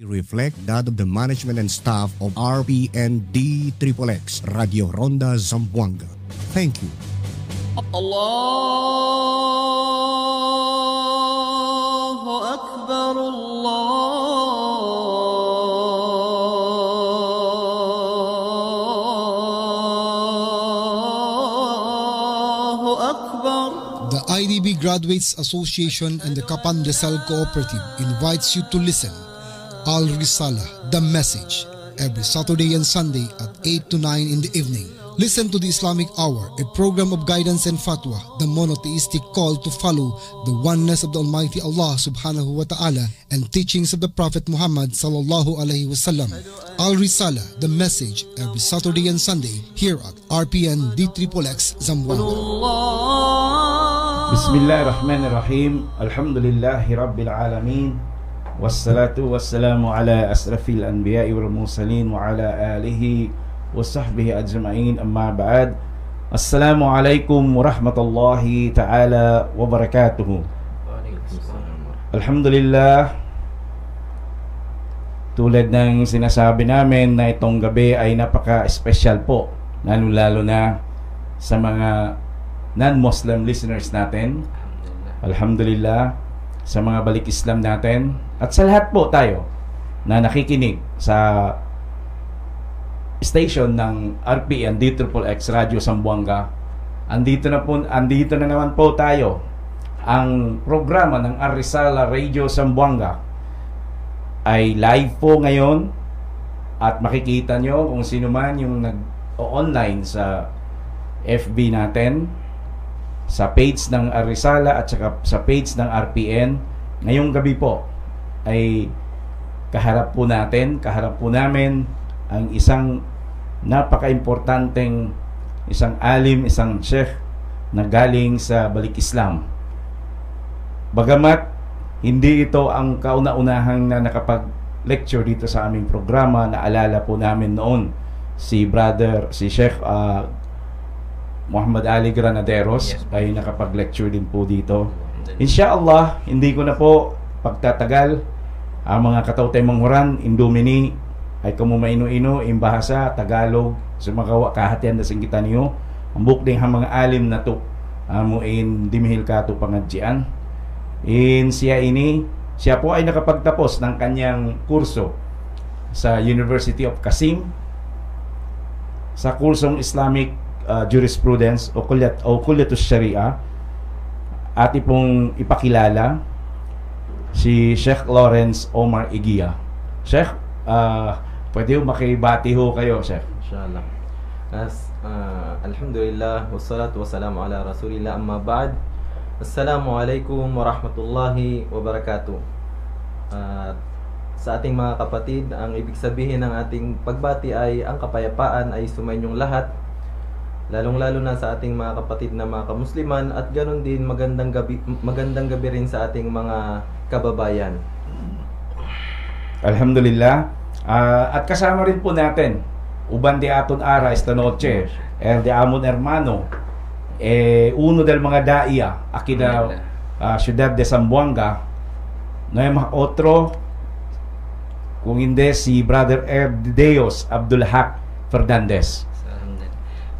reflect that of the management and staff of RPND XXX Radio Ronda Zamboanga. Thank you. Allahu Akbar, Allahu Akbar. The IDB Graduates Association and the Kapan Rizal Cooperative invites you to listen Al Risala, The Message, every Saturday and Sunday at 8 to 9 in the evening. Listen to the Islamic Hour, a program of guidance and fatwa, the monotheistic call to follow the oneness of the Almighty Allah subhanahu wa ta'ala and teachings of the Prophet Muhammad sallallahu alaihi wasallam. Al Risala, The Message, every Saturday and Sunday here at RPN D3XX Zamboanga. Bismillahirrahmanirrahim. Alhamdulillahi Rabbil Alamin. Wassalatu wassalamu ala asrafil anbiya'i wal mursalin wa ala alihi wa sahbihi ajma'in, amma ba'd. Assalamualaikum warahmatullahi ta'ala wabarakatuh. Alhamdulillah, tulad ng sinasabi namin na itong gabi ay napaka-special po, lalo na sa mga non-Muslim listeners natin. Alhamdulillah, sa mga balik Islam natin, at sa lahat po tayo na nakikinig sa station ng RPN D XXX Radio Zamboanga. Andito na naman po tayo. Ang programa ng Al Risala Radio Zamboanga ay live po ngayon, at makikita nyo kung sino man yung nag-online sa FB natin, sa page ng Al Risala at saka sa page ng RPN. Ngayong gabi po ay kaharap po namin ang isang napaka-importanteng isang alim, isang sheikh na galing sa balik Islam. Bagamat hindi ito ang kauna-unahang na nakapag-lecture dito sa aming programa, naalala po namin noon si Sheikh Muhammad Ali Granaderos, yes, ay nakapag-lecture din po dito. Insyaallah, hindi ko na po pagtatagal. Ang mga katautay manghuran, Indomini, ay kamumaino-ino, imbahasa, Tagalog, sumakawa kahatian na singgitan niyo. Ang bukding ang mga alim na to, amuin dimihil ka to pangadjian. Siya po ay nakapagtapos ng kanyang kurso sa University of Qasim sa kursong Islamic Jurisprudence o Kulyatus Sharia. At pong ipakilala si Sheikh Lawrence Omar Igia. Sheikh, pwede ho makibati ho kayo, Sheikh? Inshallah. Alhamdulillah, wassalatu wassalamu ala rasulillah, amma ba'd. Assalamualaikum warahmatullahi wabarakatuh. Sa ating mga kapatid, ang ibig sabihin ng ating pagbati ay ang kapayapaan ay sumainyong lahat, lalong-lalo na sa ating mga kapatid na mga kamusliman, at ganoon din magandang gabi rin sa ating mga kababayan. Alhamdulillah. At kasama rin po natin uban di aton ara esta noche de amon hermano uno del mga daiya aquí na ciudad de Zamboanga, no hay mga otro kung hindi si Brother Erdeos Abdul Haq Fernandez.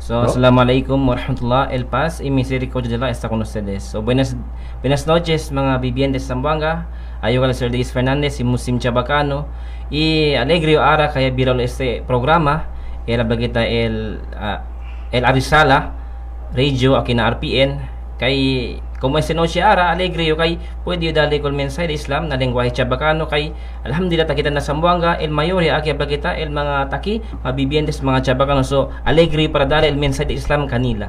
So, assalamualaikum warahmatullahi El Paz y misericordia de Allah está con ustedes. So, buenas noches mga vivientes de Zamboanga. Ayo kala Sir Deis Fernandez y Muslim Chabacano. Y alegre ara kaya viral este programa. El ablagita el Arisala Radio aquí na RPN. Kay como esta noche ara alegre yo kay pwede yo dali kol mensahe de Islam na lengguahe Chabacano kay alhamdulillah takita na Zamboanga el mayor ya aki ablagita el mga taki mabibientes mga Chabacano. So alegre para dali el mensahe de Islam kanila.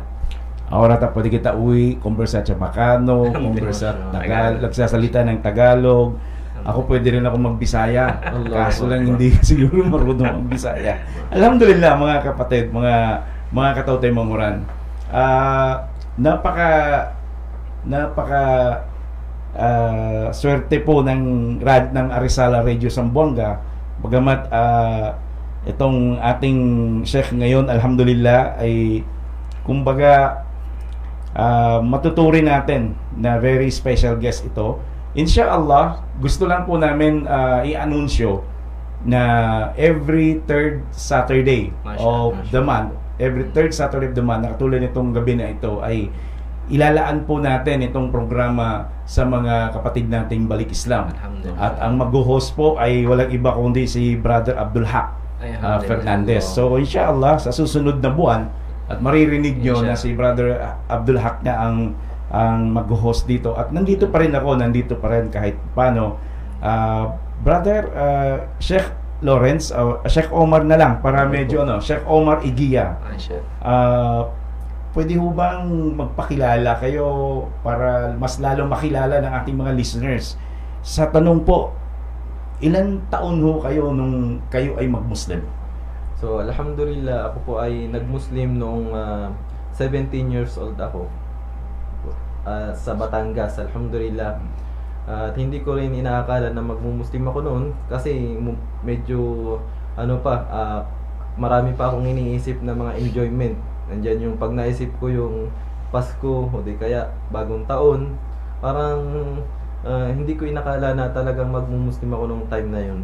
Ahora pwede kita konversa Chabacano, konversa Tagalog, nagsasalita ng Tagalog. Ako pwede rin ako magbisaya. Kaso lang hindi siguro marunong magbisaya. Alhamdulillah mga kapatid, mga katautay manguran. Napaka swerte po ng Arisala Radio Zamboanga. Bagamat itong ating Sheikh ngayon, alhamdulillah, ay kumbaga matuturing natin na very special guest ito. Insyaallah, gusto lang po namin i-anunsyo na every third Saturday of the month, every third Saturday of the month, nakatulad nitong gabi na ito, ay ilalaan po natin itong programa sa mga kapatid nating Balik Islam. At ang mag-host po ay walang iba kundi si Brother Abdul Haq Fernandez. So inshallah sa susunod na buwan at maririnig nyo na si Brother Abdul Haq na ang mag-host dito. At nandito pa rin ako, nandito pa rin kahit paano. Brother Sheikh Lawrence, Sheikh Omar na lang para medyo Sheikh Omar Igia. Pwede ho bang magpakilala kayo para mas lalo makilala ng ating mga listeners? Sa tanong po, ilan taon ho kayo nung kayo ay mag-Muslim? So alhamdulillah, ako po ay nag-Muslim noong 17 years old ako sa Batangas, alhamdulillah. At hindi ko rin inaakala na magmumuslim ako noon kasi medyo marami pa akong iniisip na mga enjoyment. Nandiyan yung pag naisip ko yung Pasko o di kaya bagong taon, parang hindi ko inakala na talagang magmumuslim ako nung time na yun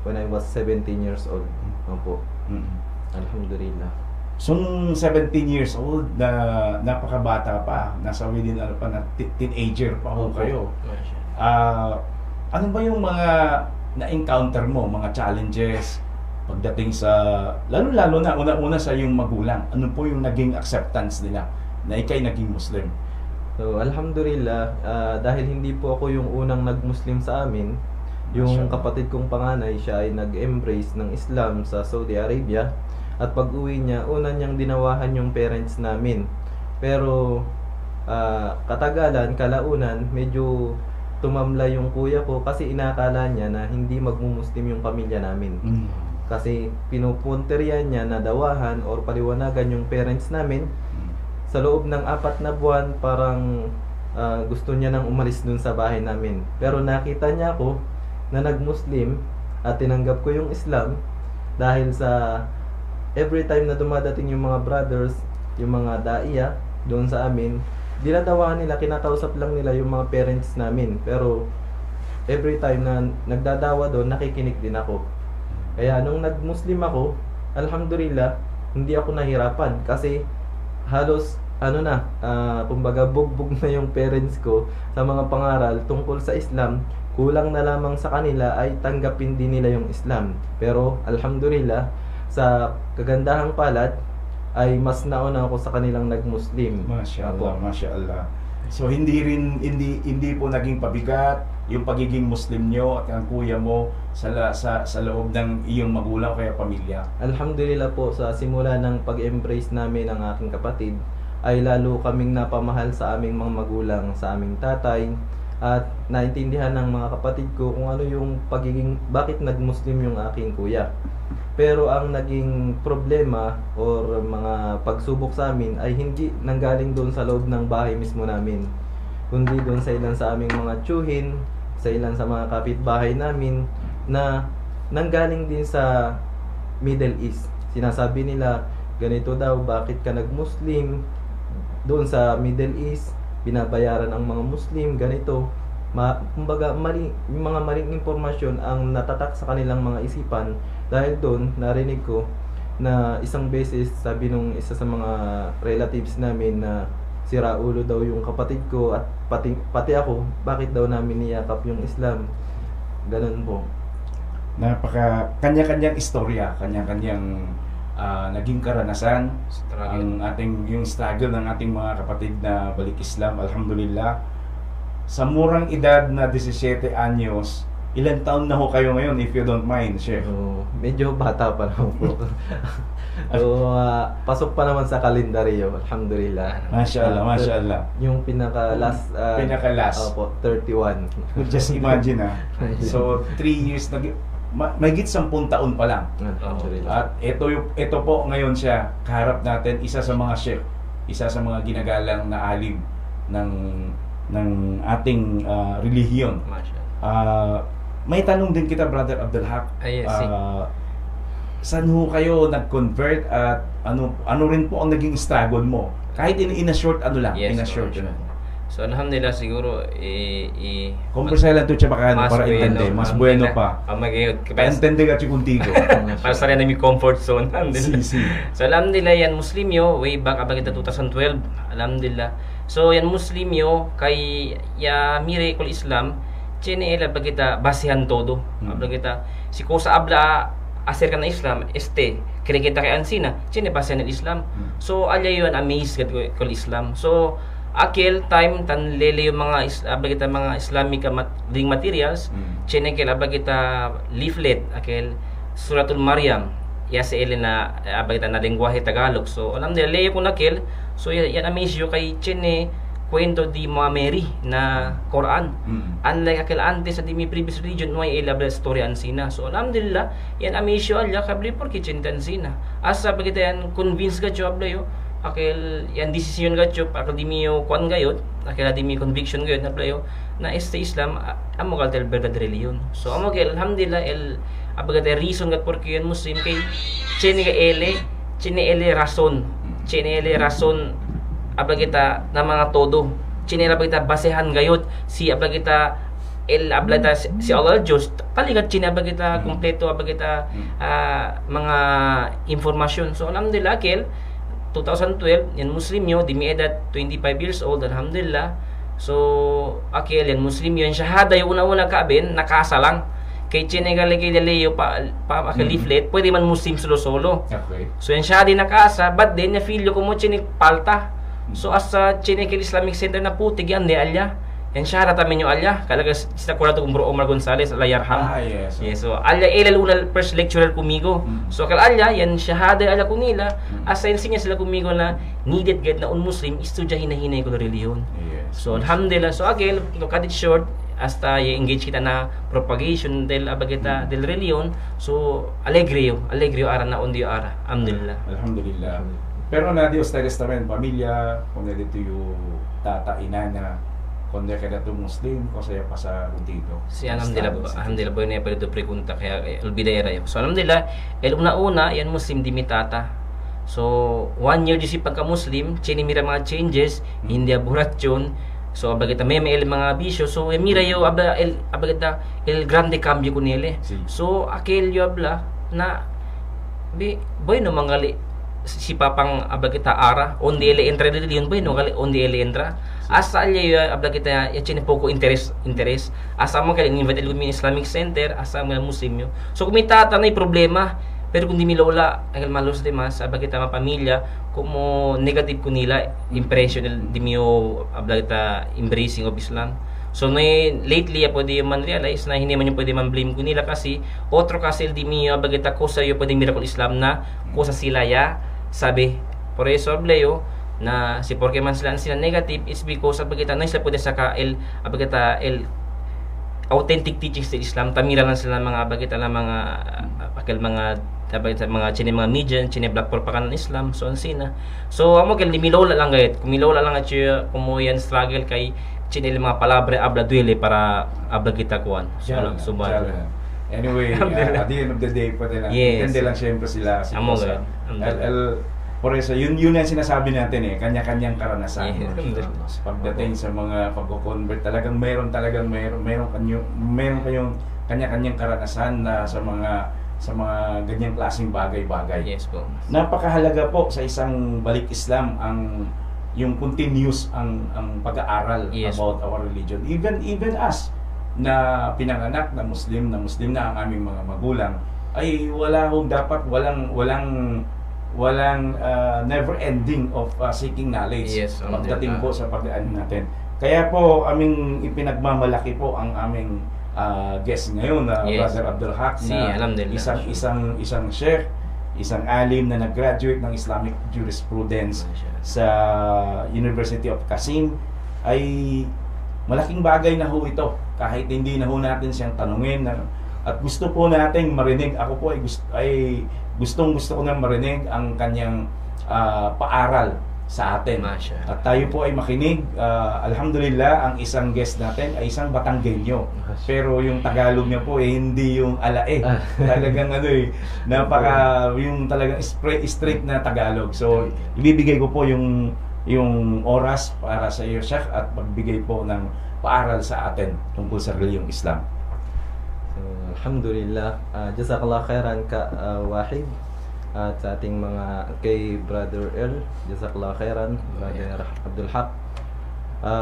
when I was 17 years old. Opo. Alhamdulillah. So 17 years old na napakabata pa, nasa within na teenager pa ho kayo. Ano ba yung mga na-encounter mo, mga challenges pagdating sa, lalo-lalo na una-una sa yung magulang? Ano po yung naging acceptance nila na ikay naging Muslim? So alhamdulillah, dahil hindi po ako yung unang nag-Muslim sa amin, yung kapatid kong panganay, siya ay nag-embrace ng Islam sa Saudi Arabia. At pag-uwi niya, una niyang dinawahan yung parents namin. Pero katagalan, kalaunan, medyo tumamla yung kuya ko kasi inakala niya na hindi magmumuslim yung pamilya namin. Kasi pinupunterian niya na dawahan or paliwanagan yung parents namin. Sa loob ng 4 na buwan, parang gusto niya nang umalis dun sa bahay namin. Pero nakita niya ako na nag-Muslim at tinanggap ko yung Islam dahil sa every time na dumadating yung mga brothers, yung mga daiya doon sa amin, dinadawahan nila, kinakausap lang nila yung mga parents namin. Pero every time na nagdadawa doon, nakikinig din ako. Kaya nung nag-Muslim ako, alhamdulillah, hindi ako nahirapan kasi halos kumbaga bugbog na yung parents ko sa mga pangaral tungkol sa Islam. Kulang na lamang sa kanila ay tanggapin din nila yung Islam. Pero alhamdulillah, sa kagandahang palad ay mas nauna ako sa kanilang nag-Muslim. Mashallah, mashallah. So hindi po naging pabigat yung pagiging Muslim nyo at ang kuya mo sa loob ng iyong magulang kaya pamilya? Alhamdulillah po, sa simula ng pag-embrace namin ng aking kapatid ay lalo kaming napamahal sa aming mga magulang, sa aming tatay, at naintindihan ng mga kapatid ko kung ano yung bakit nag-Muslim yung aking kuya. Pero ang naging problema or mga pagsubok sa amin ay hindi nanggaling doon sa loob ng bahay mismo namin, kundi doon sa ilan sa aming mga tiyuhin, sa ilan sa mga kapitbahay namin na nanggaling din sa Middle East. Sinasabi nila, ganito daw, bakit ka nag-Muslim? Doon sa Middle East, binabayaran ang mga Muslim, ganito. Kumbaga, yung mga maling impormasyon ang natatak sa kanilang mga isipan. Dahil doon, narinig ko na isang beses, sabi nung isa sa mga relatives namin na sira ulo daw yung kapatid ko at pati ako, bakit daw namin niyakap yung Islam. Ganun po. Kanya-kanyang istorya, kanya-kanyang naging karanasan, yung struggle ng ating mga kapatid na Balik Islam. Alhamdulillah, sa murang edad na 17 anyos, ilan taon na ho kayo ngayon, if you don't mind, Chef? Medyo bata pa lang po. So, pasok pa naman sa kalendaryo, alhamdulillah. Mashallah, mashallah. Yung pinaka-last. Opo, 31. Just imagine So, 3 years, mahigit 10 taon pa lang. At ito po ngayon siya, kaharap natin, isa sa mga chef, isa sa mga ginagalang na alim ng ating relihiyon. May tanong din kita, Brother Abdul Haq. Saan ho kayo nag-convert at ano rin po ang naging struggle mo? Kahit in a short lang, in a short. So alhamdulillah siguro Conversa lang to Chabacano mas para bueno, intende, mas bueno alhamdulillah. pa. Magayod Pa-intende ka contigo. para sa rin na comfort zone. Alhamdulillah. Si. So alhamdulillah yan Muslimyo way back abang kita 2012. Alhamdulillah. So yan Muslimyo kay ya miracle Islam chene ela bagita basihan todo. Abang kita si ko sa abla aser ka na Islam este kaya kita kay ansina chene basihan ng Islam. So alya yun amazed ko Islam. So akil time tan lele yung mga bagita mga Islamic reading materials chene kel bagita leaflet akil Suratul Maryam ya sa na bagita na lengguwahe Tagalog. So alhamdulillah leyo ko nakil. So yan amaze yo kay chene kwento di mga Mary na Quran. Unlike akil antes sa di mi previous religion no ay ilabla story ansina. So alhamdulillah yan amaze yo alya kabli por kitchen tansina. Asa bagita yan convince ka jo abla yo akil yan decision gacho akil di miyo kuan gayod akil di mi conviction gayod na playo na este Islam amo kal tel verdad religion. So amo kay alhamdulillah abaga reason gat porque yan Muslim kay chene ele rason abagita na mga todo chene abagita basehan gayod si abagita ablata si Allah Diyos taligat chine abagita kompleto abagita mga informasyon. So alhamdulillah akil 2012 yan Muslim yo di mi edad 25 years old alhamdulillah. So akil yan Muslim yo yan shahada yung una-una kaabin nakasa lang kay chinegali kay dalayo pa leaflet pwede man Muslim solo. Okay. So yan shahada nakasa but then na feel ko mo chinik palta. So asa chinekel Islamic Center na putig yan de alya yan shahada tamen yo alya kalaga sa kurato kong Bro Omar Gonzales alayarham. Yes. Yes, so alya ilal una first lecturer kumigo. So kal alya yan shahada alya kunila asa ensinya sila kumigo na needed gad na un Muslim istudya hinahinay ko reliyon. Yes. So alhamdulillah so again to cut it short hasta engage kita na propagation del abagita del reliyon. So alegrio ara na undi ara alhamdulillah. Alhamdulillah. Pero na Dios Testament pamilya kung dito yung tata ina na kung ka na Muslim ko saya pa sa dito. Si alhamdulillah boy na pwede pregunta kaya olvidera yo. So alhamdulillah una yan Muslim di mitata. So 1 year di si pagka Muslim chini mira mga changes hindi aburat yun. So abagita may mga bisyo so mira yo abagita el grande cambio ko nile. So akil yo abla na boy no mangali si papang abagita ara ondi ele entra religion boy no gali ondi ele entra asa alya abagita ya chine poco interest asa mo kali invite ilumi Islamic Center asa mo Muslim yo. So kumitata na problema pero kung di mi lola ang malos de mas abagita ma pamilya como negative ko nila impression di mi abagita embracing of Islam. So lately pwede man realize na hindi man yung pwede man blame ko nila kasi otro kasi di mi abagita ko sa yo pwede miracle Islam na ko sa sila ya sabi por eso hablayo na si porque man sila negative is because abagita na sila pwede saka abagita authentic teachings sa Islam tamira lang sila mga abagita na mga akil mga abagita mga chine mga media chine black propaganda ng Islam so ansina so amo kel milola lang gayet kumilola lang at kumo yan struggle kay chine mga palabra habla duele para abagita kuan so anyway, at the end of the day, pwede lang. Yes. Hindi lang siyempre sila. Amo nga. Por eso, yun ang sinasabi natin kanya-kanyang karanasan. Yes. Pagdating sa mga pagko-convert, talagang meron kayong kanya-kanyang karanasan na sa mga ganyang klaseng bagay-bagay. Yes po. Napakahalaga po sa isang balik Islam yung continuous ang pag-aaral about our religion. Even us na pinanganak na Muslim na ang aming mga magulang ay walang never ending of seeking knowledge pagdating po sa pag-aaral natin. Kaya po aming ipinagmamalaki po ang aming guest ngayon na Brother Abdul Haq na isang sheikh, isang alim na nag-graduate ng Islamic Jurisprudence sa University of Qasim. Ay malaking bagay na ho ito kahit hindi na ho natin siyang tanungin at gusto po nating marinig. Ako po ay gusto ko nang marinig ang kanyang paaral sa atin. At tayo po ay makinig. Alhamdulillah, ang isang guest natin ay isang Batanggenyo. Pero yung Tagalog niya po hindi yung alae. Talagang napaka yung talagang straight na Tagalog. So ibibigay ko po yung yung oras para sa iyo, Sheikh, at pagbigay po ng paaral sa atin tungkol sa reliyong Islam. So, alhamdulillah, jazakallah khairan ka Wahid, at sa ating mga kay Brother Earl, jazakallah khairan Brother Abdul Haq.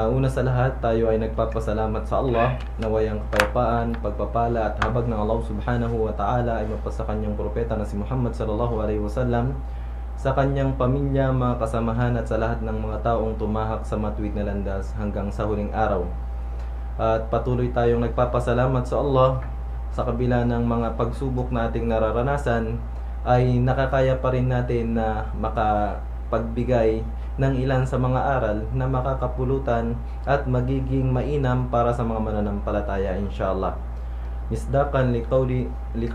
Una sa lahat, tayo ay nagpapasalamat sa Allah na wayang kapayapaan, pagpapala at habag ng Allah subhanahu wa ta'ala ay mapasa kanyang propeta na si Muhammad sallallahu alaihi wasallam, sa kanyang pamilya, mga kasamahan at sa lahat ng mga taong tumahak sa matuwid na landas hanggang sa huling araw. At patuloy tayong nagpapasalamat sa Allah sa kabila ng mga pagsubok na ating nararanasan, ay nakakaya pa rin natin na makapagbigay ng ilan sa mga aral na makakapulutan at magiging mainam para sa mga mananampalataya, inshallah. Misdaqan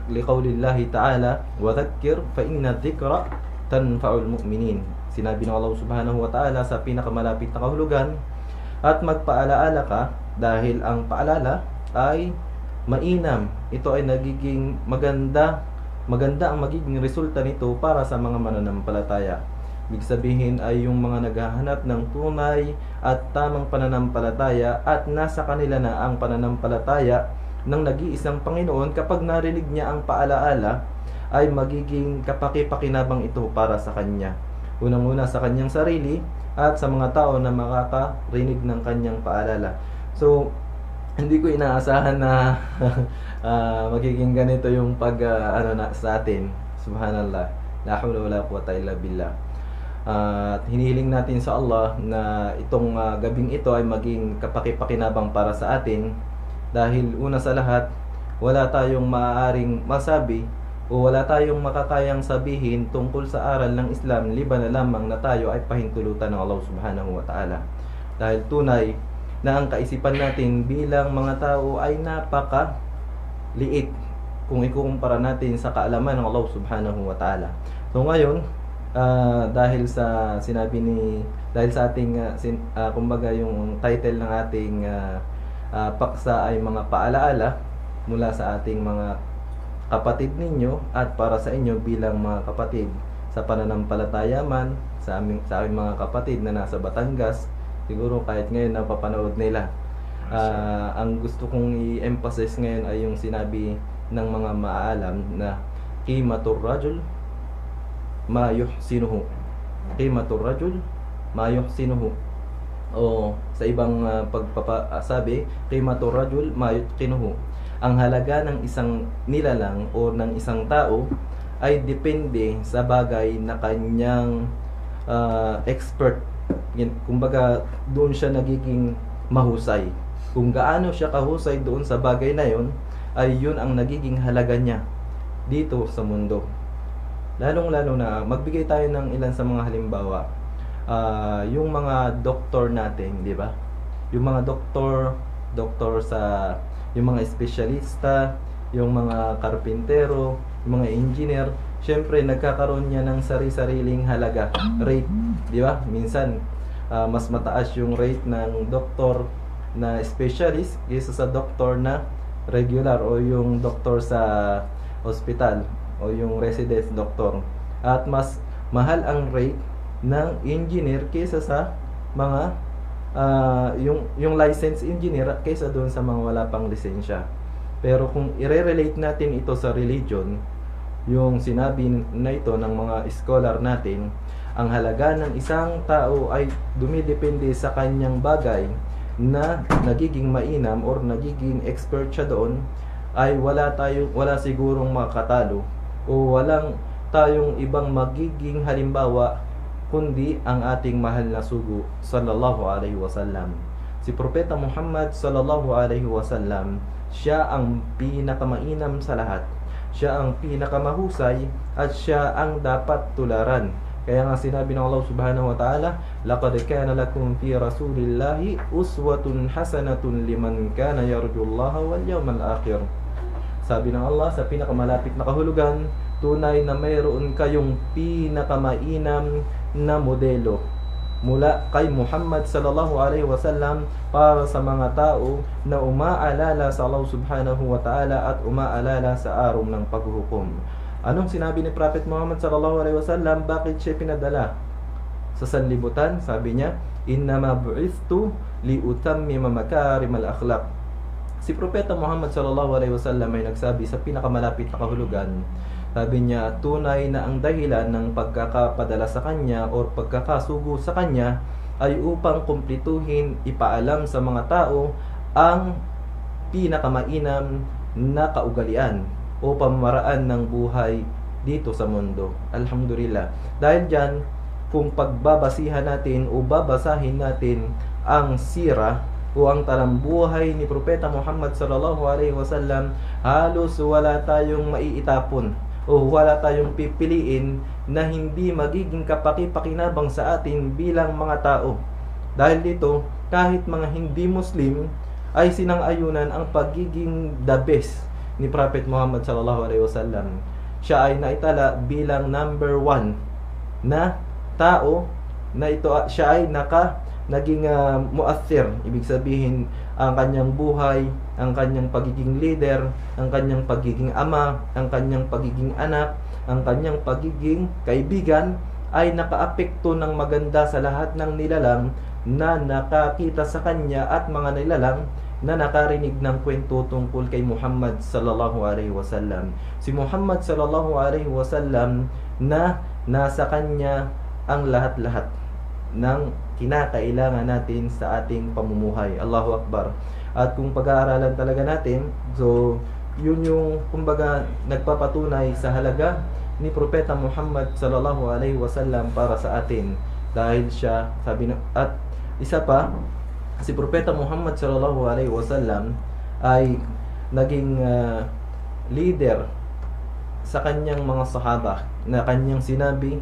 liqawlillahi ta'ala, wa dhakkir fa inna dhikra tanfa'ul mu'minin. Sinabi ng Allah subhanahu wa ta'ala sa pinakamalapit na kahulugan, at magpaalaala ka dahil ang paalala ay mainam. Ito ay nagiging maganda ang magiging resulta nito para sa mga mananampalataya. Ibig sabihin ay yung mga naghahanap ng tunay at tamang pananampalataya at nasa kanila na ang pananampalataya ng nag-iisang Panginoon, kapag narinig niya ang paalaala ay magiging kapaki-pakinabang ito para sa kanya. Unang-una sa kanyang sarili at sa mga tao na makakarinig ng kanyang paalala. So, hindi ko inaasahan na magiging ganito yung sa atin. Subhanallah. La hawla wala quwwata illa billah. At hinihiling natin sa Allah na itong gabing ito ay maging kapaki-pakinabang para sa atin, dahil una sa lahat, wala tayong maaaring masabi o wala tayong makakayang sabihin tungkol sa aral ng Islam liban na lamang na tayo ay pahintulutan ng Allah subhanahu wa ta'ala. Dahil tunay na ang kaisipan natin bilang mga tao ay napaka-liit kung ikukumpara natin sa kaalaman ng Allah subhanahu wa ta'ala. So ngayon, dahil sa ating kumbaga yung title ng ating paksa ay mga paalaala mula sa ating mga kapatid ninyo at para sa inyo bilang mga kapatid sa pananampalataya man, sa aming mga kapatid na nasa Batangas, siguro kahit ngayon napapanood nila. Ang gusto kong i-emphasize ngayon ay yung sinabi ng mga maaalam na qimatur rajul ma yuhsinuhu. Qimatur rajul ma yuhsinuhu. O sa ibang pagpapasabi, qimatur rajul ma yutqinuhu. Ang halaga ng isang nilalang o ng isang tao ay depende sa bagay na kanyang expert. Kumbaga, doon siya nagiging mahusay. Kung gaano siya kahusay doon sa bagay na yon, ay yun ang nagiging halaga niya dito sa mundo. Lalong-lalo na, magbigay tayo ng ilan sa mga halimbawa. Yung mga doktor natin, di ba? Yung mga doktor sa, yung mga espesyalista, yung mga karpintero, yung mga engineer, syempre nagkakaroon niya ng sari-sariling halaga, rate, di ba? Minsan mas mataas yung rate ng doktor na specialist kaysa sa doktor na regular o yung doktor sa hospital o yung resident doctor, at mas mahal ang rate ng engineer kaysa sa mga yung licensed engineer kaysa doon sa mga wala pang lisensya. Pero kung i-relate natin ito sa religion, yung sinabi na ito ng mga scholar natin, ang halaga ng isang tao ay dumidepende sa kanyang bagay na nagiging mainam or nagiging expert siya doon, ay wala sigurong makatalo o walang tayong ibang magiging halimbawa kundi ang ating mahal na sugo sallallahu alaihi wasallam. Si Propeta Muhammad sallallahu alaihi wasallam, siya ang pinakamainam sa lahat, siya ang pinakamahusay at siya ang dapat tularan. Kaya nga sinabi ng Allah subhanahu wa ta'ala, laqad kana lakum fi rasulillahi uswatun hasanatun liman kana yarjullaha wal yawmal akhir. Sabi ng Allah sa pinakamalapit na kahulugan, tunay na mayroon kayong pinakamainam na modelo mula kay Muhammad sallallahu alaihi wasallam para sa mga tao na umaalala sa Allah subhanahu wa ta'ala at umaalala sa araw ng paghuhukom. Anong sinabi ni Prophet Muhammad sallallahu alaihi wasallam? Bakit siya pinadala? sa sanlibutan. Sabi niya, innama bu'ithtu liutammima makarimal akhlaq. Si Propeta Muhammad sallallahu alaihi wasallam ay nagsabi sa pinakamalapit na kahulugan. Sabi niya, tunay na ang dahilan ng pagkakapadala sa kanya o pagkakasugo sa kanya ay upang kumplituhin, ipaalam sa mga tao ang pinakamainam na kaugalian o pamamaraan ng buhay dito sa mundo. Alhamdulillah. Dahil dyan, kung pagbabasihan natin o babasahin natin ang sira o ang talambuhay ni Propeta Muhammad sallallahu alaihi wasallam, halos wala tayong maiitapon o wala tayong pipiliin na hindi magiging kapaki-pakinabang sa atin bilang mga tao. Dahil dito, kahit mga hindi Muslim ay sinang-ayunan ang pagiging the best ni Prophet Muhammad sallallahu alaihi wasallam. Siya ay naitala bilang number 1 na tao na ito, siya ay naging muathir. Ibig sabihin, ang kanyang buhay, ang kanyang pagiging leader, ang kanyang pagiging ama, ang kanyang pagiging anak, ang kanyang pagiging kaibigan ay nakaapekto ng maganda sa lahat ng nilalang na nakakita sa kanya at mga nilalang na nakarinig ng kwento tungkol kay Muhammad sallallahu alaihi wasallam. Si Muhammad sallallahu alaihi wasallam na nasa kanya ang lahat-lahat ng kinakailangan natin sa ating pamumuhay. Allahu Akbar. At kung pag-aaralan talaga natin, so yun yung kumbaga nagpapatunay sa halaga ni Propeta Muhammad sallallahu alaihi wasallam para sa atin. Dahil siya, sabi na, at isa pa, si Propeta Muhammad sallallahu alaihi wasallam ay naging leader sa kanyang mga sahaba na kanyang sinabi,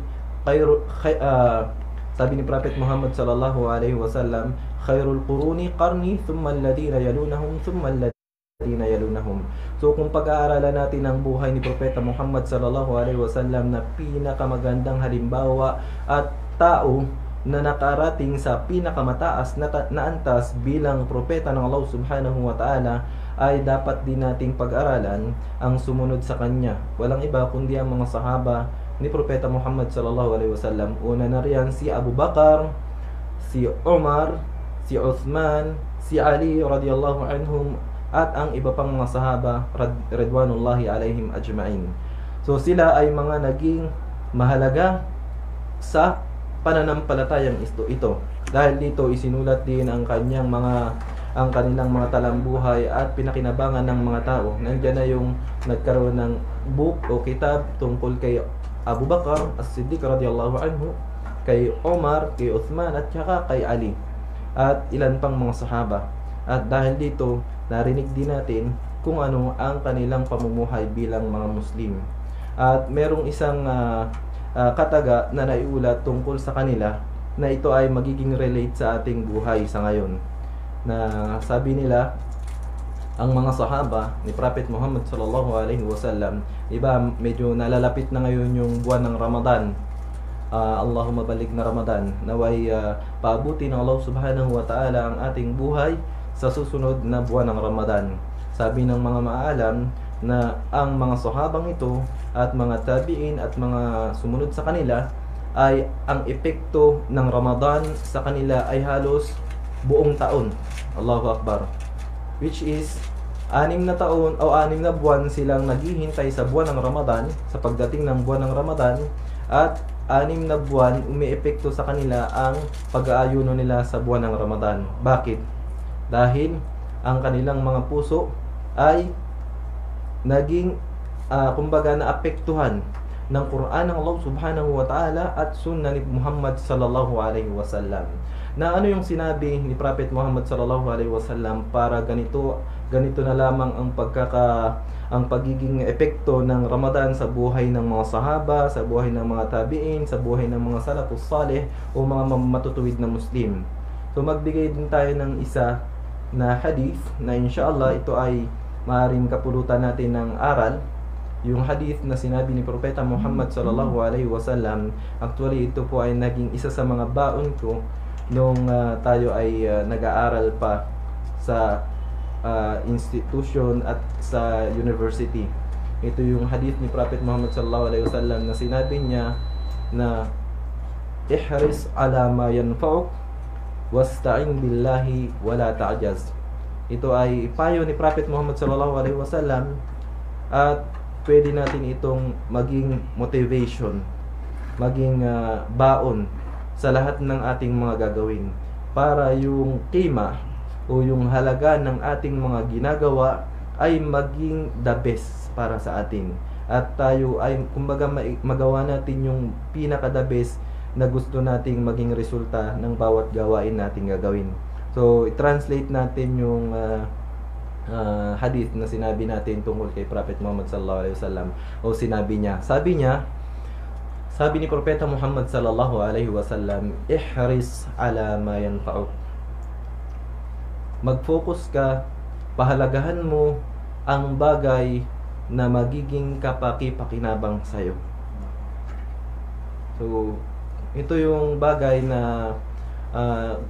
sabi ni Prophet Muhammad sallallahu alaihi wasallam, khairul quruni qarni thumma alladhina yalunahum thumma alladhina yalunahum. So kung pag-aaralan natin ang buhay ni Propeta Muhammad sallallahu alaihi wasallam na pinakamagandang halimbawa at tao na nakarating sa pinakamataas na antas bilang propeta ng Allah subhanahu wa ta'ala, ay dapat din nating pag-aralan ang sumunod sa kanya. Walang iba kundi ang mga sahaba ni Propeta Muhammad sallallahu alaihi wasallam. Una na riyan si Abu Bakar, si Umar, si Uthman, si Ali radhiyallahu anhum, at ang iba pang mga sahaba ridwanullahi alaihim ajma'in. So sila ay mga naging mahalaga sa pananampalatayang ito. Dahil dito isinulat din ang kanilang mga talambuhay at pinakinabangan ng mga tao. Nandiyan na yung nagkaroon ng book o kitab tungkol kay Abu Bakar as-Siddiq radiyallahu anhu, kay Omar, kay Uthman, at saka kay Ali, at ilan pang mga sahaba. At dahil dito, narinig din natin kung ano ang kanilang pamumuhay bilang mga Muslim. At merong isang kataga na naiulat tungkol sa kanila na ito ay magiging relate sa ating buhay sa ngayon. Na sabi nila, ang mga sahaba ni Prophet Muhammad sallallahu alaihi wasallam, iba medyo nalalapit na ngayon yung buwan ng Ramadan. Allahumma balig na Ramadan. Naway paabuti ng Allah subhanahu wa ta'ala ang ating buhay sa susunod na buwan ng Ramadan. Sabi ng mga maalam na ang mga sahabang ito at mga tabi'in at mga sumunod sa kanila ay ang epekto ng Ramadan sa kanila ay halos buong taon. Allahu Akbar. Which is 6 na taon o 6 na buwan silang naghihintay sa buwan ng Ramadan, sa pagdating ng buwan ng Ramadan, at 6 na buwan umiepekto sa kanila ang pag-aayuno nila sa buwan ng Ramadan. Bakit? Dahil ang kanilang mga puso ay naging kumbaga naapektuhan ng Quran ng Allah subhanahu wa ta'ala at sunnah ni Muhammad sallallahu alaihi wasallam. Na ano yung sinabi ni Prophet Muhammad sallallahu alaihi wasallam para ganito na lamang ang pagiging epekto ng Ramadan sa buhay ng mga sahaba, sa buhay ng mga tabi'in, sa buhay ng mga salafus salih o mga matutuwid na Muslim. So magbigay din tayo ng isa na hadith na inshallah ito ay maaaring kapulutan natin ng aral. Yung hadith na sinabi ni Propeta Muhammad sallallahu alaihi wasallam, actually ito po ay naging isa sa mga baon ko nung tayo ay nag-aaral pa sa institution at sa university. Ito yung hadith ni Prophet Muhammad sallallahu alaihi wasallam na sinabi niya na ihris ala ma yanfa'uk wasta'in billahi wala ta'jaz. Ito ay payo ni Prophet Muhammad sallallahu alaihi wasallam at pwede natin itong maging motivation, maging baon sa lahat ng ating mga gagawin para yung kima o yung halaga ng ating mga ginagawa ay maging the best para sa atin. At tayo ay kumbaga magawa natin yung pinaka the best na gusto nating maging resulta ng bawat gawain nating gagawin. So, i-translate natin yung hadith na sinabi natin tungkol kay Prophet Muhammad sallallahu alaihi wasallam. O sabi ni Propeta Muhammad sallallahu alaihi wasallam, ihris ala ma yanfa'uk. Mag-focus ka, pahalagahan mo ang bagay na magiging kapaki-pakinabang sa'yo. So, ito yung bagay na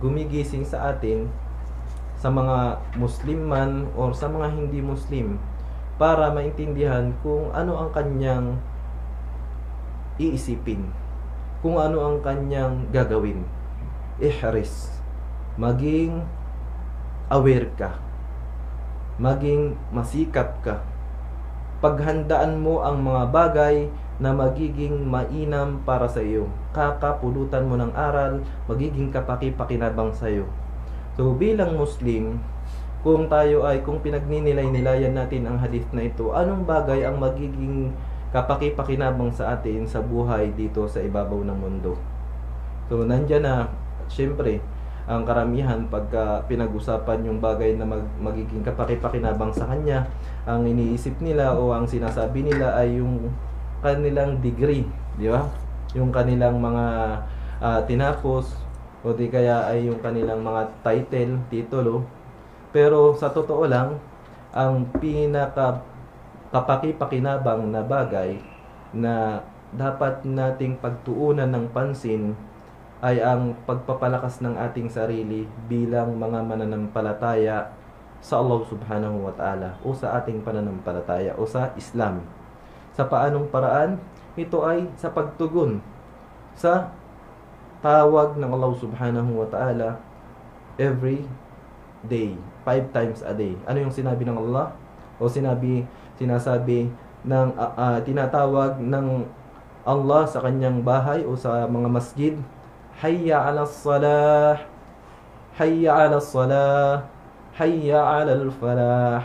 gumigising sa atin, sa mga Muslim man or sa mga hindi Muslim, para maintindihan kung ano ang kanyang iisipin, kung ano ang kanyang gagawin. Ihris, maging aware ka, maging masikap ka, paghandaan mo ang mga bagay na magiging mainam para sa iyo, kakapulutan mo ng aral, magiging kapaki-pakinabang sa iyo. So bilang Muslim, kung pinagninilay-nilayan natin ang hadith na ito, anong bagay ang magiging kapaki-pakinabang sa atin sa buhay dito sa ibabaw ng mundo? So nandyan na, syempre, ang karamihan pagka pinag-usapan yung bagay na magiging kapaki-pakinabang sa kanya, ang iniisip nila o ang sinasabi nila ay yung kanilang degree, di ba? Yung kanilang mga tinapos, o di kaya ay yung kanilang mga title, titulo. Pero sa totoo lang, ang pinaka kapaki-pakinabang na bagay na dapat nating pagtuunan ng pansin ay ang pagpapalakas ng ating sarili bilang mga mananampalataya sa Allah subhanahu wa ta'ala, o sa ating pananampalataya o sa Islam. Sa paanong paraan? Ito ay sa pagtugon sa tawag ng Allah subhanahu wa ta'ala every day, 5 times a day. Ano yung sinabi ng Allah? O sinasabi ng tinatawag ng Allah sa kanyang bahay o sa mga masjid, hayya 'alas salah, hayya 'alas salah, hayya 'alal falah,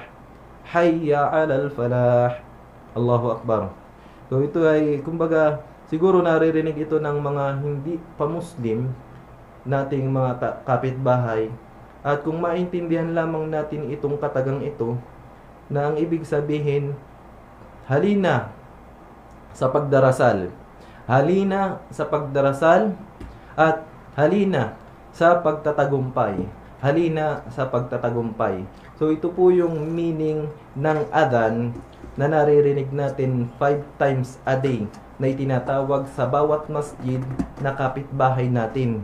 hayya 'alal falah. Allahu Akbar. So ito ay kumbaga siguro naririnig ito ng mga hindi pa Muslim nating mga kapitbahay, at kung maintindihan lamang natin itong katagang ito, na ang ibig sabihin, halina sa pagdarasal, halina sa pagdarasal, at halina sa pagtatagumpay, halina sa pagtatagumpay. So ito po yung meaning ng adhan na naririnig natin 5 times a day na itinatawag sa bawat masjid na kapitbahay natin.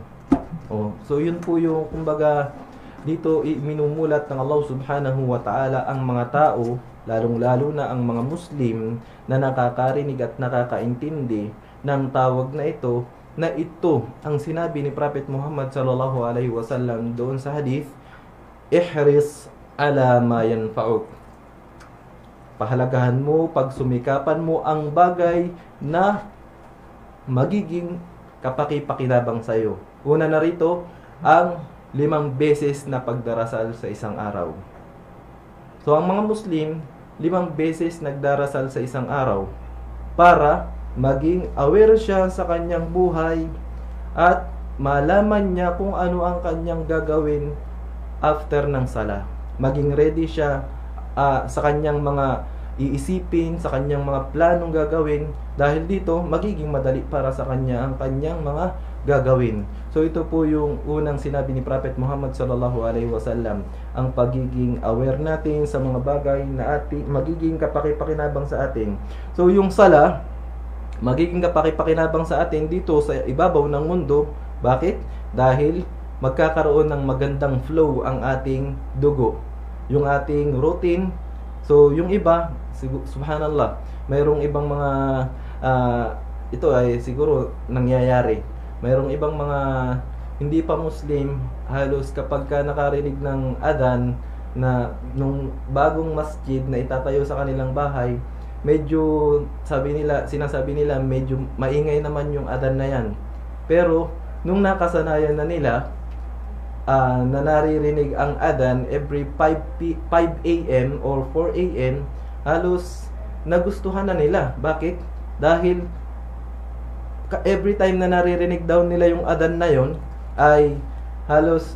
So yun po yung kumbaga dito minumulat ng Allah subhanahu wa ta'ala ang mga tao, lalong-lalo na ang mga Muslim na nakakarinig at nakakaintindi ng tawag na ito ang sinabi ni Prophet Muhammad sallallahu alaihi wasallam doon sa hadith, ihris ala ma yanfa'uk. Pahalagahan mo, pagsumikapan mo ang bagay na magiging kapaki-pakinabang sa iyo. Una na rito, ang 5 beses na pagdarasal sa isang araw. So ang mga Muslim, 5 beses nagdarasal sa isang araw para maging aware siya sa kanyang buhay at malaman niya kung ano ang kanyang gagawin after ng sala. Maging ready siya sa kanyang mga iisipin, sa kanyang mga planong gagawin, dahil dito magiging madali para sa kanya ang kanyang mga gagawin. So ito po yung unang sinabi ni Prophet Muhammad sallallahu alaihi wasallam, ang pagiging aware natin sa mga bagay na magiging kapaki-pakinabang sa atin. So yung sala magiging kapaki-pakinabang sa atin dito sa ibabaw ng mundo. Bakit? Dahil magkakaroon ng magandang flow ang ating dugo, yung ating routine. So yung iba, subhanallah, mayroong ibang mga ito ay siguro nangyayari mayroong ibang mga hindi pa Muslim, halos kapag ka nakarinig ng adhan na nung bagong masjid na itatayo sa kanilang bahay, medyo sinasabi nila medyo maingay naman yung adhan na yan. Pero nung nakasanayan na nila na naririnig ang adhan every 5 a.m. or 4 a.m., halos nagustuhan na nila. Bakit? Dahil every time na naririnig daw nila yung adhan na yon, ay halos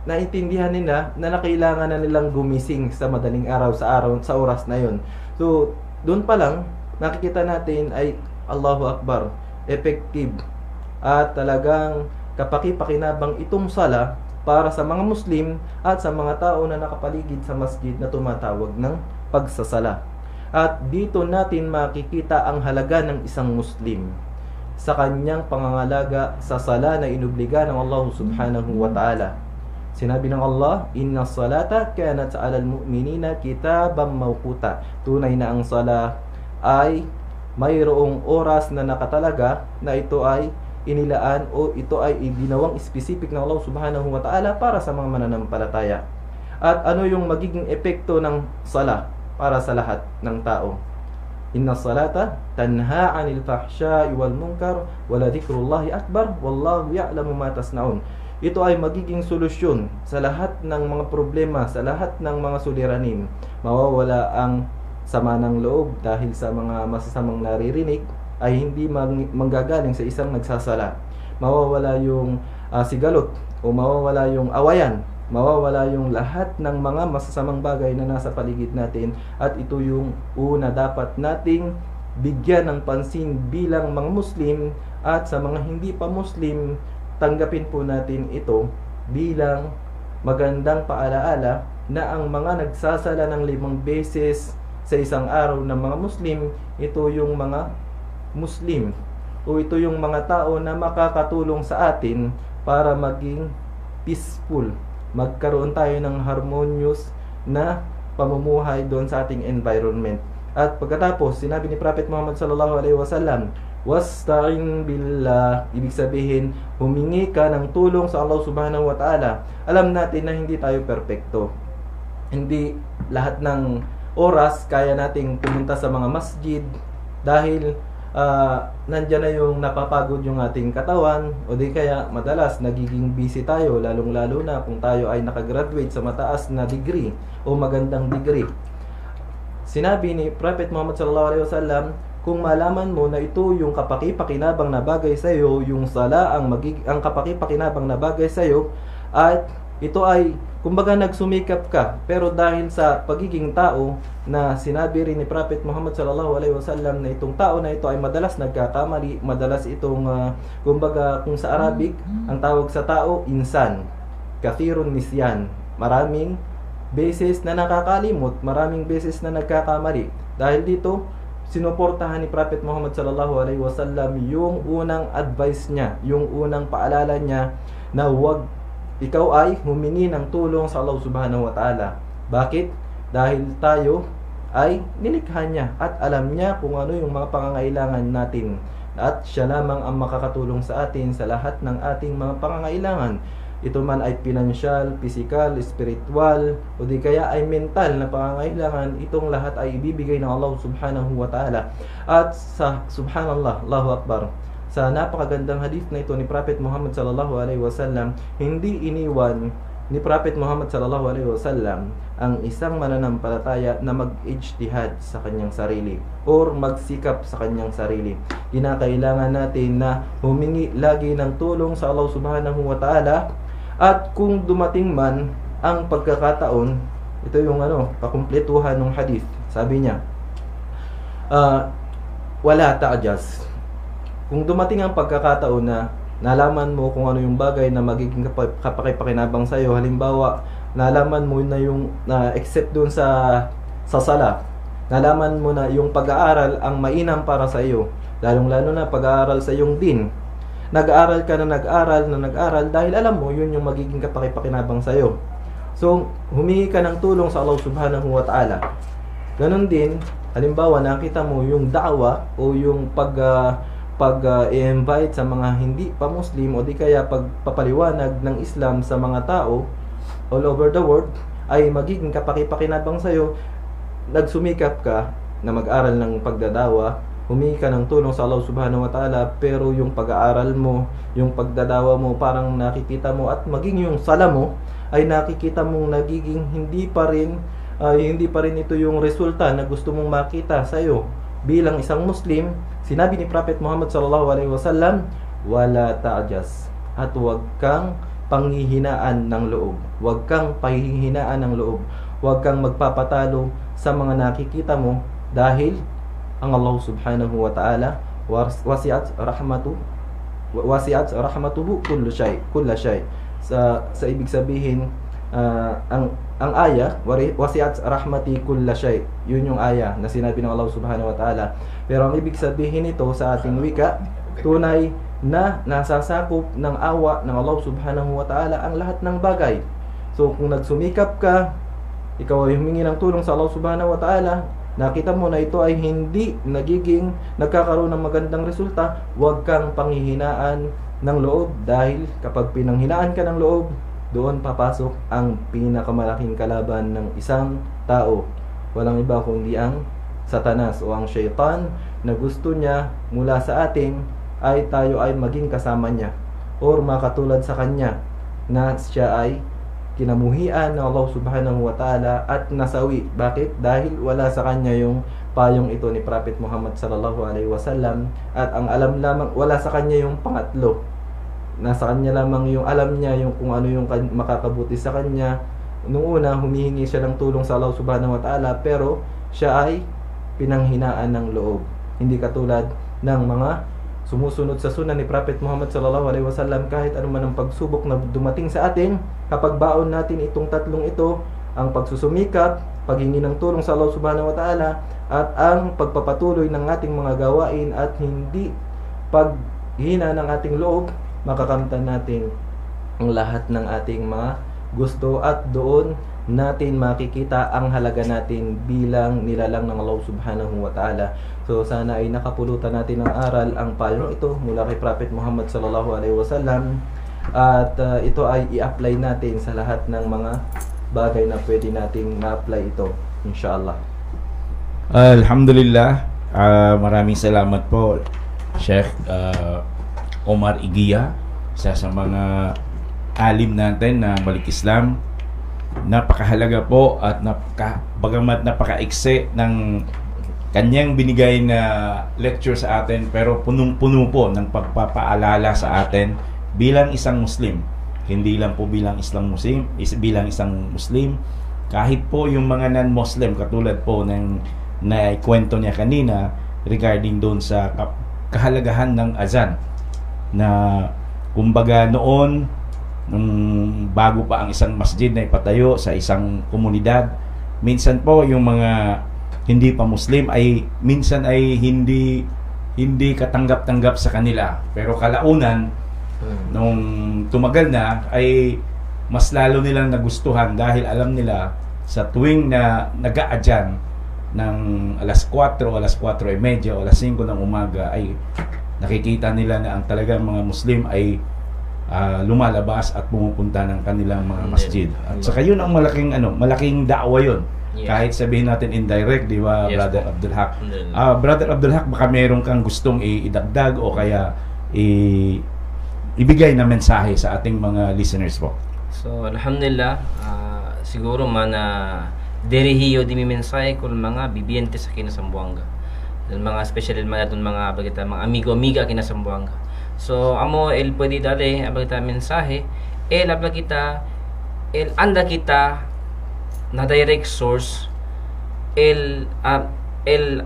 naintindihan nila na kailangan na nilang gumising sa madaling araw sa oras na yon. So doon pa lang nakikita natin ay Allahu Akbar, effective at talagang kapaki-pakinabang itong sala para sa mga Muslim at sa mga tao na nakapaligid sa masjid na tumatawag ng pagsasala. At dito natin makikita ang halaga ng isang Muslim sa kanyang pangangalaga sa sala na inubliga ng Allah subhanahu wa ta'ala. Sinabi ng Allah, "Inna salata kanat 'alal mu'minina kitaban mawquta." Tunay na ang sala ay mayroong oras na nakatalaga na ito ay inilaan o ito ay ibinawang specific ng Allah subhanahu wa ta'ala para sa mga mananampalataya. At ano yung magiging epekto ng sala para sa lahat ng tao? Inna salata tanha 'anil fahsya'i wal munkar wa la dzikrullahi akbar wallahu ya'lamu ma tasnaun. Ito ay magiging solusyon sa lahat ng mga problema, sa lahat ng mga suliranin. Mawawala ang sama ng loob dahil sa mga masasamang naririnig ay hindi manggagaling sa isang nagsasala. Mawawala yung sigalot o mawawala yung awayan. Mawawala yung lahat ng mga masasamang bagay na nasa paligid natin, at ito yung una dapat nating bigyan ng pansin bilang mga Muslim. At sa mga hindi pa Muslim, tanggapin po natin ito bilang magandang paalaala na ang mga nagsasala ng 5 beses sa isang araw ng mga Muslim, ito yung mga Muslim o ito yung mga tao na makakatulong sa atin para maging peaceful, magkaroon tayo ng harmonious na pamumuhay doon sa ating environment. At pagkatapos, sinabi ni Prophet Muhammad sallallahu alaihi wasallam, "Wasta'in billah." Ibig sabihin, humingi ka ng tulong sa Allah subhanahu wa ta'ala. Alam natin na hindi tayo perpekto. Hindi lahat ng oras kaya nating pumunta sa mga masjid dahil nandyan na yung napapagod yung ating katawan, o di kaya madalas nagiging busy tayo, lalong-lalo na kung tayo ay nakagraduate sa mataas na degree o magandang degree. Sinabi ni Prophet Muhammad sallallahu alaihi wasallam, kung malaman mo na ito yung kapaki-pakinabang na bagay sa iyo, yung sala ang kapaki-pakinabang na bagay sa iyo, at ito ay kumbaga nagsumikap ka, pero dahil sa pagiging tao na sinabi rin ni Prophet Muhammad sallallahu alaihi wasallam na itong tao na ito ay madalas nagkakamali, madalas itong kumbaga kung sa Arabic ang tawag sa tao insan, kathirun nisyan, maraming beses na nakakalimot, maraming beses na nagkakamali. Dahil dito sinuportahan ni Prophet Muhammad sallallahu alaihi wasallam yung unang advice niya, yung unang paalala niya na huwag ikaw ay humingi ng tulong sa Allah subhanahu wa ta'ala. Bakit? Dahil tayo ay nilikha niya at alam niya kung ano yung mga pangangailangan natin, at siya lamang ang makakatulong sa atin sa lahat ng ating mga pangangailangan. Ito man ay financial, physical, spiritual, o di kaya ay mental na pangangailangan, itong lahat ay ibibigay ng Allah subhanahu wa ta'ala. At sa subhanallah, Allahu Akbar, sa napakagandang hadith na ito ni Prophet Muhammad sallallahu alaihi wasallam, hindi iniwan ni Prophet Muhammad sallallahu alaihi wasallam ang isang mananampalataya na mag-ijtihad sa kanyang sarili or magsikap sa kanyang sarili. Kinakailangan natin na humingi lagi ng tulong sa Allah subhanahu wa ta'ala, at kung dumating man ang pagkakataon, ito yung pakumpletuhan ng hadith. Sabi niya, wala ta'jaz. Kung dumating ang pagkakataon na nalaman mo kung ano yung bagay na magiging kapaki-pakinabang sa iyo, halimbawa, nalaman mo na yung except doon sa sala, nalaman mo na yung pag-aaral ang mainam para sa iyo, lalong-lalo na pag-aaral sa iyong din. Nag-aaral ka na nag-aaral dahil alam mo yun yung magiging kapaki-pakinabang sa iyo. So, humingi ka ng tulong sa Allah subhanahu wa ta'ala. Ganon din, halimbawa, nakita mo yung da'wa o yung i-invite sa mga hindi pa Muslim o di kaya pagpapaliwanag ng Islam sa mga tao all over the world ay magiging kapaki-pakinabang sa'yo. Nagsumikap ka na mag-aral ng pagdadawa, humingi ka ng tulong sa Allah subhanahu wa ta'ala, pero yung pag-aaral mo, yung pagdadawa mo, parang nakikita mo at maging yung sala mo ay nakikita mong nagiging hindi pa rin ito yung resulta na gusto mong makita sa'yo bilang isang Muslim. Sinabi ni Prophet Muhammad sallallahu alaihi wasallam, wala ta'jas, at huwag kang panghihinaan ng loob. Huwag kang panghihinaan ng loob. Huwag kang magpapatalo sa mga nakikita mo, dahil ang Allah subhanahu wa ta'ala wasi'at rahmatuhu kulla shay. Sa ibig sabihin, ang aya, wasi'at rahmati kulla shay, yun yung aya na sinabi ng Allah subhanahu wa ta'ala. Pero ang ibig sabihin nito sa ating wika, tunay na nasasakop ng awa ng Allah subhanahu wa ta'ala ang lahat ng bagay. So kung nagsumikap ka, ikaw ay humingi ng tulong sa Allah subhanahu wa ta'ala, nakita mo na ito ay hindi nagkakaroon ng magandang resulta, huwag kang panghihinaan ng loob, dahil kapag pinanghinaan ka ng loob, doon papasok ang pinakamalaking kalaban ng isang tao. Walang iba kundi ang Satanas o ang Shaitan, na gusto niya mula sa atin ay tayo ay maging kasama niya or makatulad sa kanya, na siya ay kinamuhian ng Allah subhanahu wa ta'ala at nasawi. Bakit? Dahil wala sa kanya yung payong ito ni Prophet Muhammad sallallahu alaihi wasallam, at ang alam lamang, wala sa kanya yung pangatlo. Nasa kanya lamang yung alam niya, yung kung ano yung makakabuti sa kanya. Nung una, humihingi siya ng tulong sa Allah subhanahu wa ta'ala, pero siya ay pinanghinaan ng loob. Hindi katulad ng mga sumusunod sa sunan ni Prophet Muhammad sallallahu alaihi wasallam. Kahit anuman ang pagsubok na dumating sa atin, kapag baon natin itong tatlong ito, ang pagsusumikap, paghingi ng tulong sa Allah subhanahu wa ta'ala, at ang pagpapatuloy ng ating mga gawain at hindi paghina ng ating loob, makakamtan natin ang lahat ng ating mga gusto, at doon natin makikita ang halaga natin bilang nilalang ng Allah subhanahu wa ta'ala. So sana ay nakapulutan natin ng aral ang payong ito mula kay Prophet Muhammad sallallahu alaihi wasallam, at ito ay i-apply natin sa lahat ng mga bagay na pwede nating ma-apply ito, inshallah. Alhamdulillah, maraming salamat po Sheikh Omar Igia, isa sa mga alim natin na balik Islam. Napakahalaga po at bagamat napaka-ikse ng kanyang binigay na lecture sa atin, pero punong-puno po ng pagpapaalala sa atin bilang isang Muslim. Hindi lang po bilang bilang isang Muslim, kahit po yung mga non-Muslim, katulad po ng naikwento niya kanina regarding doon sa kahalagahan ng azan, na kumbaga noon, nung bago pa ang isang masjid na ipatayo sa isang komunidad, minsan po yung mga hindi pa Muslim ay minsan ay hindi katanggap-tanggap sa kanila, pero kalaunan nung tumagal na ay mas lalo nilang nagustuhan, dahil alam nila sa tuwing na nag-aadyan ng alas 4, alas 4:30 o alas 5 ng umaga, ay nakikita nila na ang talagang mga Muslim ay lumalabas at pumupunta ng kanilang mga masjid. At saka yun ang malaking da'wa yun. Yeah. Kahit sabihin natin indirect, di ba, yes, Brother Abdul Haq? Brother Abdul Haq, baka meron kang gustong idagdag o kaya ibigay na mensahe sa ating mga listeners po. So alhamdulillah, siguro dirihiyo di mi mensahe kung mga bibiyente sa kinasambuanga, dan mga especially mga amigo-amiga kinasambuanga. So amo pwede dali abagita mensahe abagita anda kita na direct source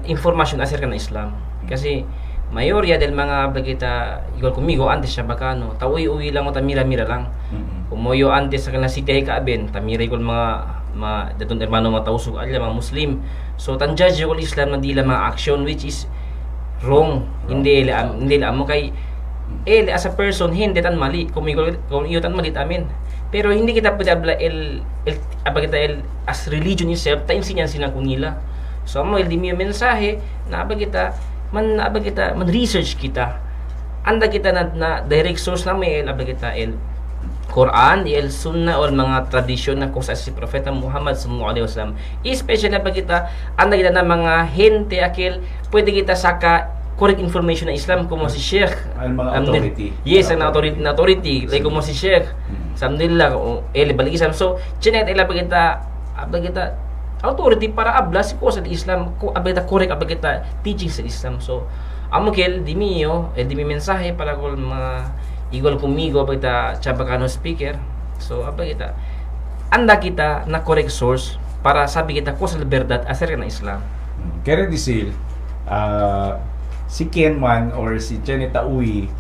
information acerca ng Islam, kasi mayorya del mga abagita igual kumigo antes siya bakano tawi-uwi lang o tamira-mira lang kumoyo antes sa kanila sitay kaaben tamira igual mga datong hermano matausog alya mga Muslim. So tanjudge yung Islam na dila mga action which is wrong. Hindi mo kay as a person hindi tan mali kung iyo tan mali amin, pero hindi kita pwede abagita as religion itself ta insinyan sila kunila. So mo di mi mensahe na abagita man research kita anda kita na direct source na may kita Quran, el Sunnah or mga tradisyon na kusa si Propeta Muhammad sallallahu alaihi wasallam. Especially na kita anda kita na mga hente akil pwede kita saka correct information na Islam como si Sheikh ang mga authority. Yes, ang authority like como si Sheikh Alhamdulillah balik Islam. So chinet ila kita authority para habla si kusa di Islam ko kita correct kita teaching sa Islam. So amukil di mi mensahe para kung mga igual conmigo kita Chabacano speaker. So kita anda kita na correct source para sabi kita ko sa verdad acerca ng Islam. Kaya disil si Ken man or si Janeta Uy,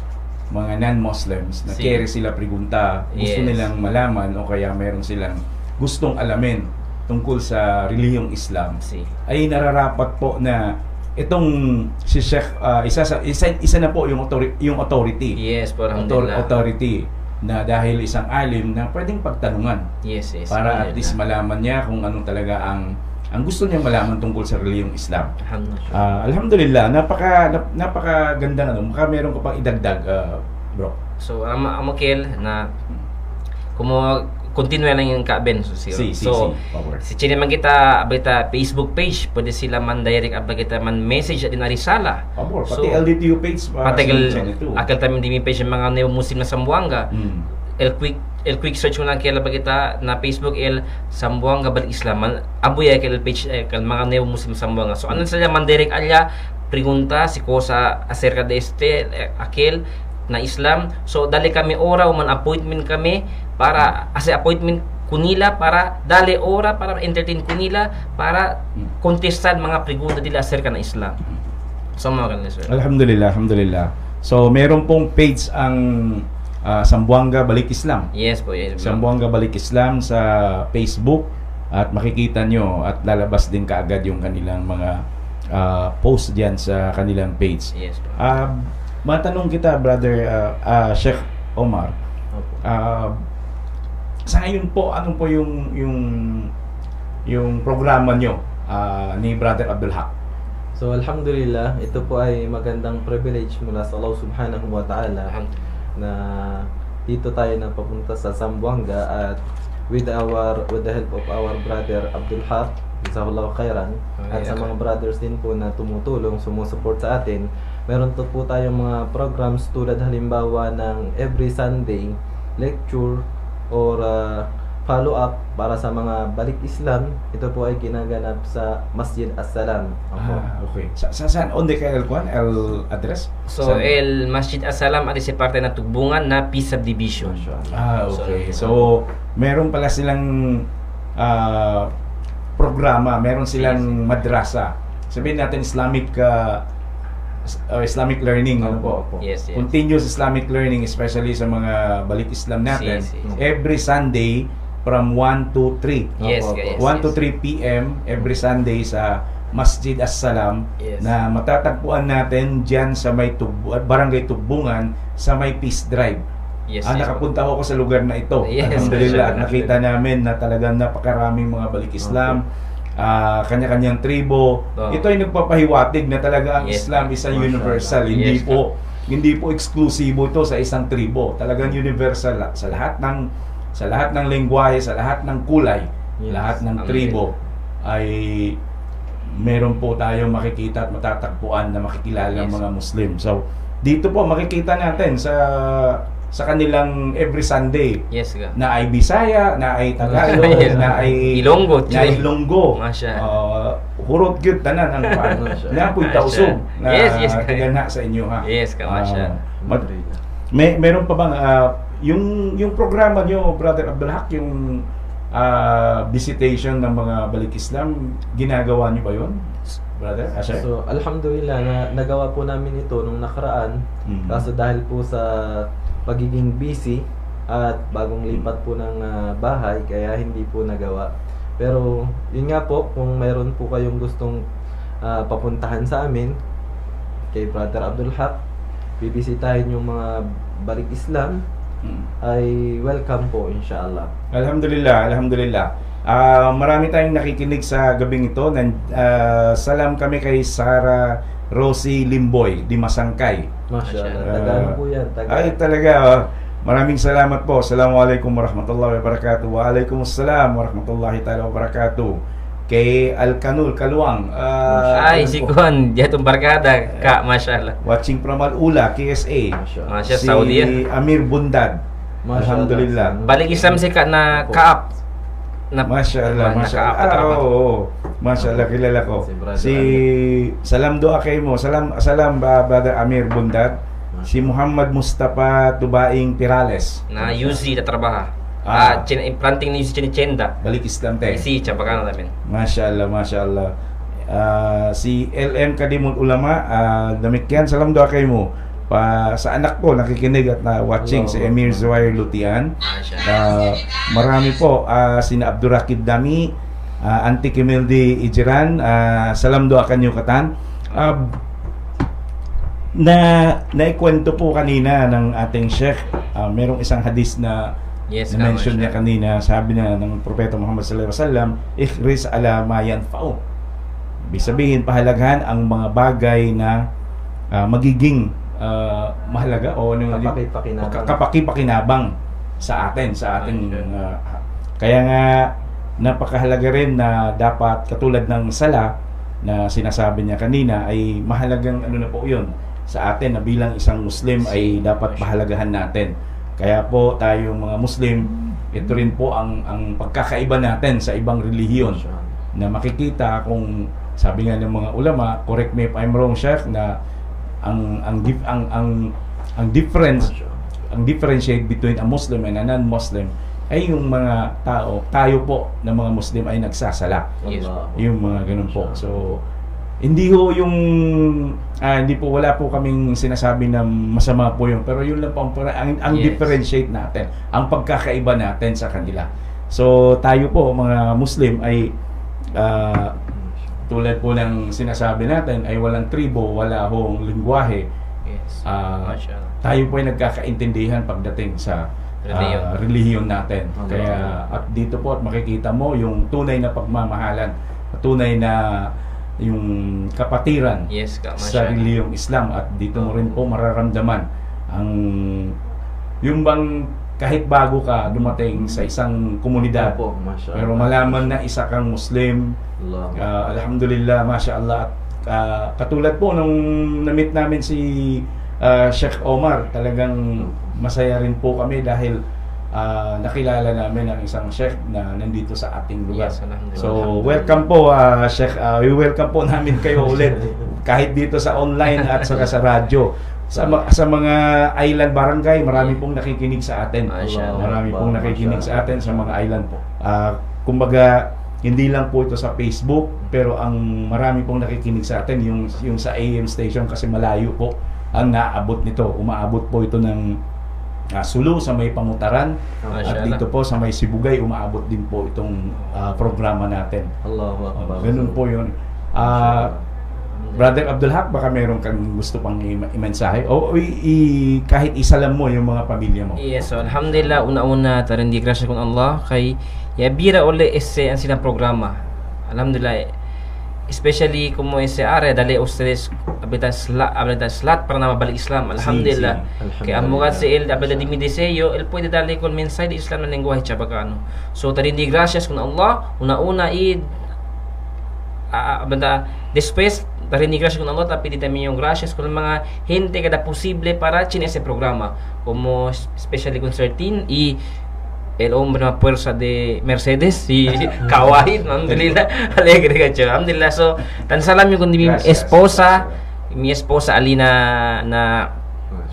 mga non-Muslims na carry sila pregunta, gusto nilang malaman o kaya meron silang gustong alamin tungkol sa relihiyong Islam, ay nararapat po na itong si Sheikh isa na po yung authority. Yes, authority na dahil isang alim na pwedeng pagtanungan. Yes. Para at least malaman niya kung ano talaga ang gusto niyang malaman tungkol sa relihiyong Islam. Alhamdulillah, napaka ganda na baka meron ka pang idagdag, bro. So amakil na kumo continue lang yung kaben si chine man kita Facebook page pwede sila man direct kita man message din Arisala pati LDTU page patagal akal tamin di mi page yung mga neo muslim na Sambuanga el quick search mo lang kaya kita na Facebook Sambuanga Balik Islam abuya kaya page kal mga neo muslim Sambuanga. So ano sila man direct alya pregunta si cosa acerca de aquel na Islam. So dali kami ora man appointment kami para as appointment kunila para dali ora para entertain kunila para contestan mga pregunta nila acerca na Islam. So mga kanila sir. Alhamdulillah. So meron pong page ang Sambuanga Balik Islam. Yes po. Sambuanga Balik Islam sa Facebook at makikita nyo at lalabas din kaagad yung kanilang mga post diyan sa kanilang page. Yes po. Matanong kita brother Sheikh Omar. Sa ngayon po ano po yung programa nyo ni Brother Abdul Haq? So alhamdulillah, ito po ay magandang privilege mula sa Allah Subhanahu wa Ta'ala na dito tayo napapunta sa Zamboanga at with the help of our brother Abdul Haq, jazakallahu khairan, at sa mga brothers din po na tumutulong, sumusuport sa atin. Meron po tayong mga programs tulad halimbawa ng every Sunday lecture or follow up para sa mga Balik Islam. Ito po ay ginaganap sa Masjid As-Salam. Okay. Saan on the el address? So el Masjid As-Salam ay sa parte na Tugbungan na Peace Subdivision. Okay. So meron pala silang programa, meron silang madrasa. Sabihin natin Islamic learning, ano po? Yes. Continuous Islamic learning, especially sa mga Balik Islam natin. Every Sunday from 1 to 3. 1 to 3 p.m. every Sunday sa Masjid As-Salam na matatagpuan natin diyan sa may Barangay Tugbungan sa may Peace Drive. Nakapunta ako sa lugar na ito. Alhamdulillah, nakita namin na talagang napakaraming mga Balik Islam. Kanya-kanyang tribo. Ito ay nagpapahiwatig na talaga ang Islam isang universal. Hindi po eksklusibo ito sa isang tribo. Talagang universal sa lahat ng lengguwahe, sa lahat ng kulay, lahat ng tribo ay meron po tayong makikita at matatagpuan na makikilala ng mga Muslim. So dito po makikita natin sa kanilang every Sunday na ay Bisaya, na ay Tagalog, na ay Ilonggo, hurot gyud tanan ang paano na puy tausog na tigana sa inyo ha. Meron pa bang yung programa nyo Brother Abdul Haq, yung visitation ng mga Balik Islam, ginagawa nyo ba yun? Brother Asher? So alhamdulillah nagawa po namin ito nung nakaraan. Kaso dahil po sa pagiging busy at bagong lipat po ng bahay kaya hindi po nagawa. Pero yun nga po, kung mayroon po kayong gustong papuntahan sa amin kay Brother Abdul Haq, bibisitahin yung mga Balik Islam, ay welcome po inshallah. Alhamdulillah. Marami tayong nakikinig sa gabing ito. Salam kami kay Sarah Rosie Limboy, di Masangkay. Masya Allah. Tagalog po yan. Ay talaga, maraming salamat po. Assalamualaikum warahmatullahi wabarakatuh. Waalaikumsalam warahmatullahi ta'ala wabarakatuh. Kay Alkanul Kaluang. Ay, si Kuan, jatong barkada, Kak, Masya Allah. Watching from Al-Ula, KSA. Masya, Si Saudi yan. Amir Bundad. Masya Alhamdulillah. Allah. Balik Islam si Kak na Kaap. Masya Allah, Masya Allah. Oo, Masya Allah, kilala ko. Si Brother Si salam doa kay mo. Salam Brother Amir Bundad. Si Muhammad Mustafa Tubaing Pirales. Na UZ na trabaha. Ah. Planting ni UZ Chinichenda. Balik Islam te. Si Chabacano namin. Masya Allah, Masya Allah. Si LM Kadimul Ulama, damikyan, salam doa kay mo. Sa anak ko, nakikinig at watching si Emir Zuhair Lutian. Masya Marami po, sina Abdurakid Dami, Auntie Kimildi Ijiran, salam doa kanyo katan. Naikwento po kanina ng ating Sheikh, merong isang hadis na Yes, na-mention Masya niya kanina, sabi na ng Propeta Muhammad sallallahu alaihi wasallam, ikhris ala ma yanfa'u. Ibig sabihin, pahalagahan ang mga bagay na magiging mahalaga o kapakipakinabang sa atin, sa ating kaya nga napakahalaga rin na dapat katulad ng sala na sinasabi niya kanina ay mahalagang ano na po yun sa atin na bilang isang Muslim ay dapat pahalagahan natin. Kaya po tayong mga Muslim, ito rin po ang pagkakaiba natin sa ibang relihiyon na makikita kung sabi nga ng mga ulama, correct me if I'm wrong, Sheikh, na ang differentiate between a Muslim and a non-Muslim ay yung mga tayo po na mga Muslim ay nagsasala. Yes. Yung mga ganun po. So hindi ho yung hindi po, wala po kaming sinasabi na masama po yun, pero yun lang po ang Yes. differentiate natin, ang pagkakaiba natin sa kanila. So tayo po mga Muslim ay tulad po ng sinasabi natin ay walang tribo, wala hong lingwahe. Yes. Masya Allah. tayo po ay nagkakaintindihan pagdating sa relihiyon natin. Kaya at dito po at makikita mo yung tunay na pagmamahalan, tunay na yung kapatiran Yes, Kak, Masya sa Allah. relihiyong Islam, at dito mo rin po mararamdaman ang yung bang kahit bago ka dumating sa isang komunidad Opo, Masya pero Allah. malaman na isa kang Muslim, alhamdulillah, Masya Allah. At katulad po nung na-meet namin si Sheikh Omar, talagang masaya rin po kami dahil nakilala namin ang isang Sheikh na nandito sa ating lugar. Yes, alhamdulillah. So welcome po Sheikh, we welcome po namin kayo ulit kahit dito sa online at saka sa radyo. Sa mga island barangay, marami pong nakikinig sa atin. Marami pong nakikinig sa atin sa mga island po. Kumbaga, hindi lang po ito sa Facebook, pero ang marami pong nakikinig sa atin yung sa AM station kasi malayo po ang naabot nito. Umaabot po ito ng Sulu sa may Pangutaran, at dito po sa may Sibugay umaabot din po itong programa natin. Allahu Akbar. Ganun po yun. Brother Abdul Haq, baka meron kang gusto pang i-mensahe o kahit isalam mo yung mga pamilya mo. Yes, so alhamdulillah, una-una tarindi grasya kung Allah kay yabira ole ese ang sinang programa. Alhamdulillah, especially como ese área dale ustedes abita slot para na mabalik Islam. Alhamdulillah. Kay amugat si el abita dimi deseo, el puede darle con mensaje de Islam na lengguahe Chabacano. So tarindi gracias kung Allah, una-una abita después tarindi gracias con Allah, tapi también yung gracias con mga gente kada posible para chin ese programa, como especially con Certin y el hombre na fuerza de Mercedes, si Kawahid, alhamdulillah, alegre ka siya, alhamdulillah. So, tan salam yung kundi mi esposa Alina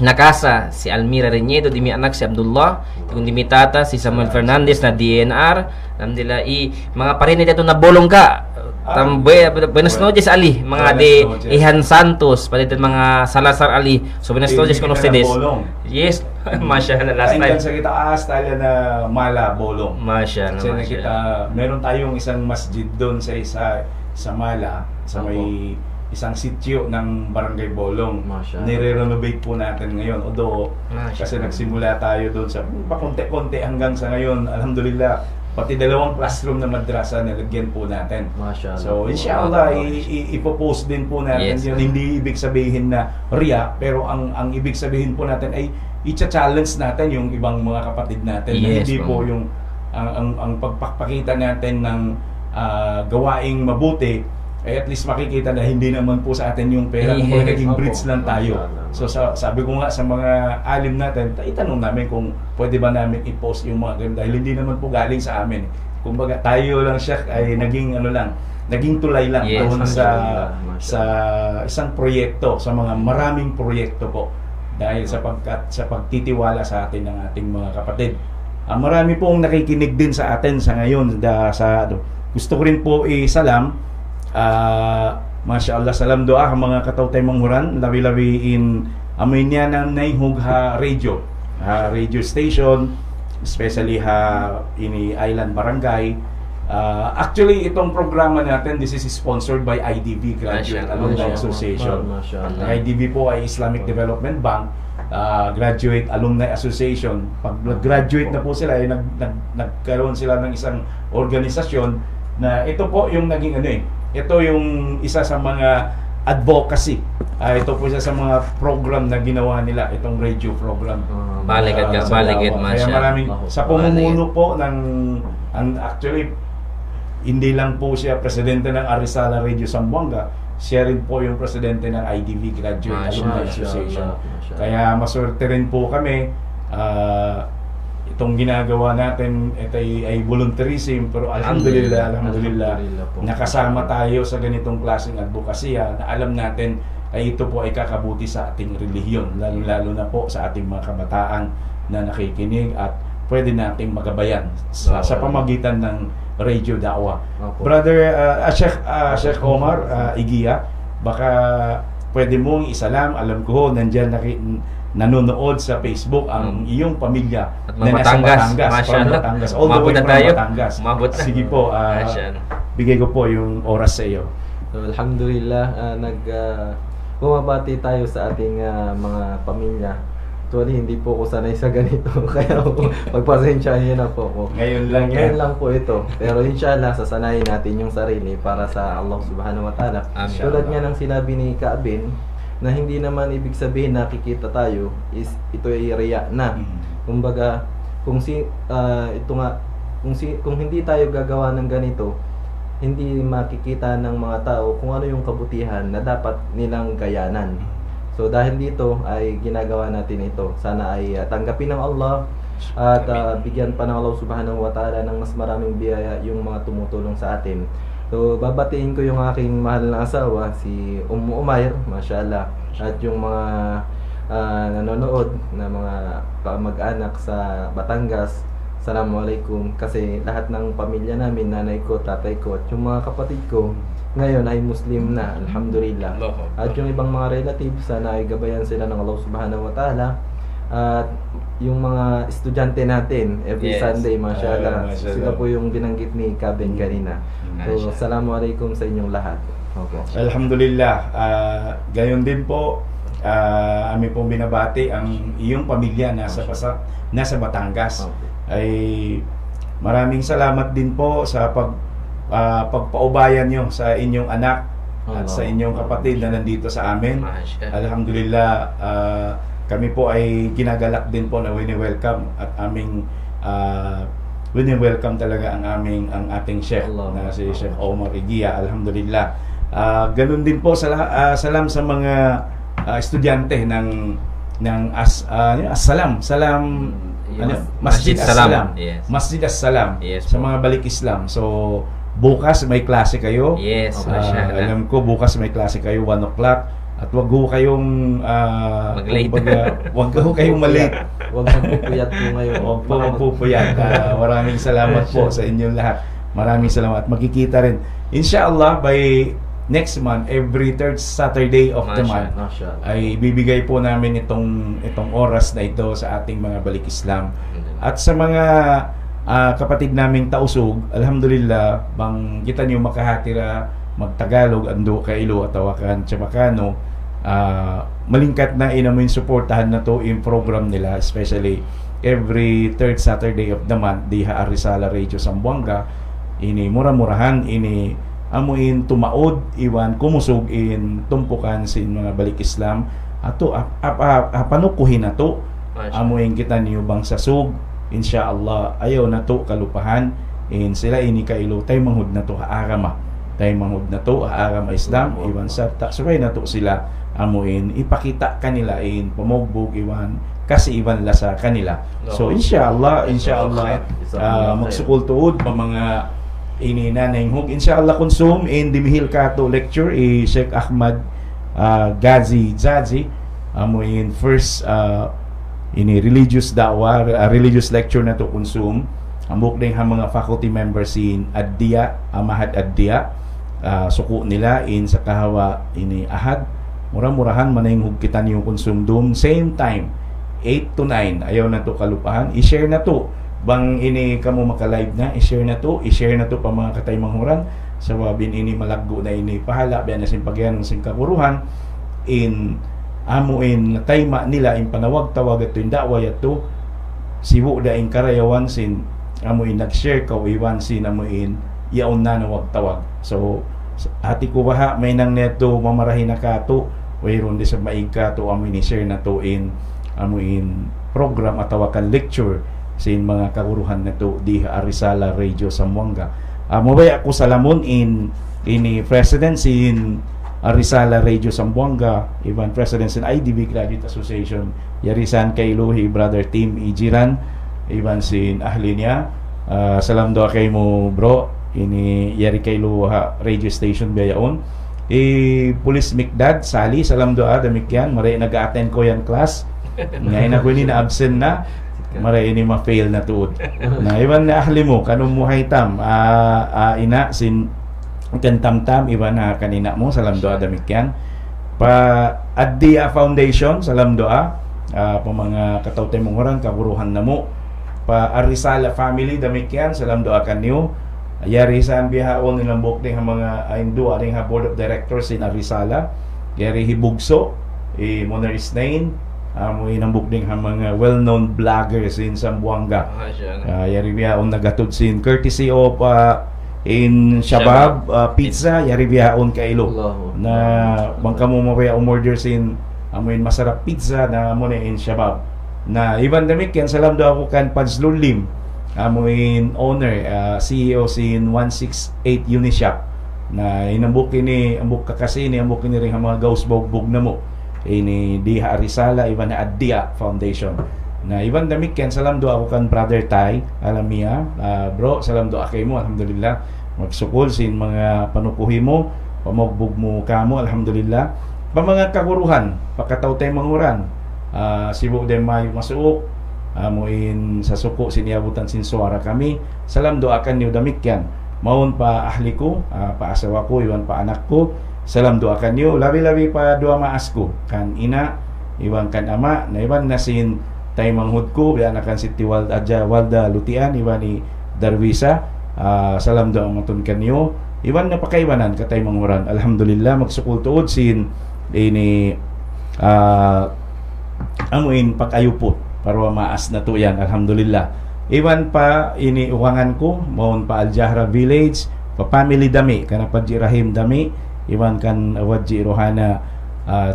na casa, si Almira Reñedo, di mi anak si Abdullah, kundi mi tata si Samuel Fernandez na DNR, alhamdulillah. Mga parinit ito na bolong ka. Buenas noches Ali, mga de Ihan Santos, palitan mga Salazar Ali. So buenas noches con ustedes. Yes, Masya Allah, last time. Sa kita tayo na Mala Bolong. Masya Allah, Masya Allah. Meron tayong isang masjid doon sa Mala, sa may isang sitio ng Barangay Bolong. Nire-renovate po natin ngayon. Although kasi nagsimula tayo doon sa pakunti-kunti hanggang sa ngayon, alhamdulillah, pati 2 classroom na madrasa nilagyan po natin. Mashallah. So po. inshallah ipopost din po natin Yes. yun. Hindi ibig sabihin na riya, pero ang ibig sabihin po natin ay i-challenge natin yung ibang mga kapatid natin na Yes, hindi ma'am. po yung ang pagpapakita natin ng gawaing mabuti ay at least makikita na hindi naman po sa atin yung pera, kung Yes. naging Opo. bridge lang tayo. Mashallah. So sabi ko nga sa mga alim natin, itanong namin kung pwede ba namin i-post yung mga ganun dahil hindi naman po galing sa amin. Kumbaga tayo lang siya ay naging tulay lang Yes. doon Mashallah. sa isang proyekto, sa mga maraming proyekto po dahil sa pagtitiwala sa atin ng ating mga kapatid. Marami pong nakikinig din sa atin sa ngayon gusto ko rin po isalam Masya Allah, salam doa mga kataw tay manghuran, lawi-lawi in Aminyanan na hugha radio station, especially ini Island Barangay. Actually, itong programa natin, this is sponsored by IDB, Graduate Alumni Association. Mashallah. IDB po ay Islamic Development Bank, Graduate Alumni Association. Pag nag-graduate na po sila, ay nagkaroon sila ng isang organisasyon na ito po yung naging ito yung isa sa mga advocacy. Ito po isa sa mga program na ginawa nila, itong radio program. Balikat ka, Sa balikat, Davao. masya. Kaya maraming, sa pamumuno po actually, hindi lang po siya presidente ng Arizala Radio Zamboanga, siya rin po yung presidente ng IDB, Graduate Alumni Association. Kaya maswerte rin po kami. Itong ginagawa natin ito ay volunteerism, pero alhamdulillah nakasama tayo sa ganitong klaseng advokasya na alam natin ay ito po ay kakabuti sa ating relihiyon, lalo na po sa ating mga kabataan na nakikinig at pwede nating magabayan sa pamagitan ng Radio Da'wa. Brother Sheikh Omar Igia, baka pwede mong isalam, alam ko nandiyan nanonood sa Facebook ang iyong pamilya at na nasa Batangas, from Batangas, all the way from Batangas. Sige po, bigay ko po yung oras sa iyo. So, alhamdulillah, bumabati tayo sa ating mga pamilya. Actually, hindi po ako sanay sa ganito. Kaya pagpasensyahan niyo na po ako. Ngayon lang yan. Ngayon lang po ito. Pero inshallah, sasanayin natin yung sarili para sa Allah subhanahu wa ta'ala. Tulad nga ng sinabi ni Kaabin, na hindi naman ibig sabihin nakikita tayo is ito ay riya na. Kumbaga, kung hindi tayo gagawa ng ganito, hindi makikita ng mga tao kung ano yung kabutihan na dapat nilang gayanan. So dahil dito ay ginagawa natin ito. Sana ay tanggapin ng Allah at bigyan pa ng Allah subhanahu wa ta'ala ng mas maraming biyaya yung mga tumutulong sa atin. So babatiin ko yung aking mahal na asawa, si Umair, mashallah, at yung mga nanonood na mga kamag-anak sa Batangas. Assalamualaikum, kasi lahat ng pamilya namin, nanay ko, tatay ko, at yung mga kapatid ko ngayon ay Muslim na, alhamdulillah. At yung ibang mga relatives, sana ay gabayan sila ng Allah subhanahu wa ta'ala. At yung mga estudyante natin, every Sunday, mashallah, sila po yung binanggit ni Kaben kanina. So, assalamualaikum sa inyong lahat. Alhamdulillah, gayon din po, amin pong binabati ang iyong pamilya nasa Batangas. Ay maraming salamat din po sa pagpaubayan nyo sa inyong anak at sa inyong kapatid na nandito sa amin. Alhamdulillah, kami po ay ginagalak din po na wini-welcome at aming wini-welcome talaga ang ating Sheikh na si Sheikh Omar Igia. Alhamdulillah. Ganun din po salam sa mga estudyante ng As-Salam. Masjid As-Salam. Masjid As-Salam sa mga balik Islam. So bukas may klase kayo. Alam ko bukas may klase kayo 1 o'clock. At wag ho kayong wag ho kayong malate. Wag magpupuyat po ngayon. Wag po magpupuyat. Maraming salamat po sa inyong lahat. Maraming salamat. Magkikita rin inshallah by next month, every third Saturday of the month ay bibigay po namin itong oras na ito sa ating mga balik Islam. At sa mga kapatid naming tausog, alhamdulillah, bang kita niyo makahatira magtagalog ando kailo at tawakan Chabacano, malingkat na inamin suportahan na to in program nila, especially every third Saturday of the month diha Arizala Radio Zamboanga. Ini mura-murahan, ini amuin tumaod, iwan kumusog in tumpukan sin mga balik Islam ato panukuhin na to amuin kita niyo bang sasug insyaallah ayaw na to kalupahan in sila ini kailo tay manghud na to haarama tay manghud na to haarama Islam iwan sa subay na to sila amuin ipakita kanila in pamogbog iwan kasi iwan la sa kanila. So insyaallah magsukol tuod pa mga ini nanay hug insyaallah konsum in dimihil kato lecture Sheikh Ahmad Ghazi Zazi amuin first ini religious da'wa religious lecture na to konsum amok ding ha mga faculty members in Addia Mahad Addia suko nila in sa kahawa ini Ahad mura-murahan manayng hugkitan yung konsumdum same time 8 to 9 ayaw na to kalupahan i-share na to bang ini kamo maka-live na i-share na to pa mga katay manghuran sa wabin ini malaggo na ini pahala biyan na sin pagyan sin kapuruhan in amuin tayma nila in panawag-tawag ato in da'way ato siwo da in karayawan sin amuin nag-share ka iwan sin amuin yaon na nawag-tawag. So ati ko baha may nang neto mamarahin na kato wayron di sa maig kato amuin i-share na to in amuin program at tawakan lecture sin mga kaguruhan nato di Arizala Radio Zamboanga. Mabay ako salamon in ini president sin Arizala Radio Zamboanga, Ivan president sin IDB Graduate Association, yarisan kay Luhi brother team Ijiran, Ivan sin ahli niya. Salam doa kay mo bro, ini yari kay Luha radio station biyaon. Police Mikdad Sali, salam doa damikyan, maray nag-attend ko yan class. Ngayon ako ni na absent na. Maray ini ma-fail na tuod. Na iban na ahli mo kanong muhay tam ina sin kantam-tam iban na kanina mo salam doa damikyan. Pa Addia Foundation salam doa pa mga katawtay mong orang kaburuhan na mo. Pa Arizala family damikyan salam doa kanyo. Yari sa bihaon nilang buk ding mga indo aring ha board of directors in Arizala. Yari hibugso Moner Isnain amoy nang bukding ha mga well-known vloggers in Zamboanga. Yari biyaon nagatod sin courtesy of in Shabab Pizza yari biyaon kailo na bangka mo mabaya umorder sin amoy masarap pizza na amo in Shabab na Ivan Damikyan salam do ako kan Padzlon Lim amoy owner CEO sin 168 Unishop na inambok ini ambok kakasi ni ambok ini ring mga gausbog na mo ini di Arizala Ivan na Addia Foundation na Ivan Damikyan salam do ako kan brother Tay alamiya bro salam do kay mo alhamdulillah magsukol sin mga panukuhi mo pamogbog mo kamo alhamdulillah pa mga kaguruhan pakataw tay manguran sibo dem may masuok amuin sa suko siniabutan sin suara kami salam do akan niyo Damikyan maun pa ahli ko pa asawa ko iwan pa anak ko salam doakan niyo labi-labi pa dua maas ko kan ina iwan kan ama na iwan na sin tay manghud ko biya nakan si Tiwal Adja Walda Lutian iwan ni Darwisa salam doa matun kan niyo iwan na pakaiwanan katay manghuran alhamdulillah magsukul tuod sin ini amuin pagayupot para maas na to yan alhamdulillah iwan pa ini uwangan ko maun pa Aljahra Village pa family dami kana pa Rahim dami iwan kan Wadji Rohana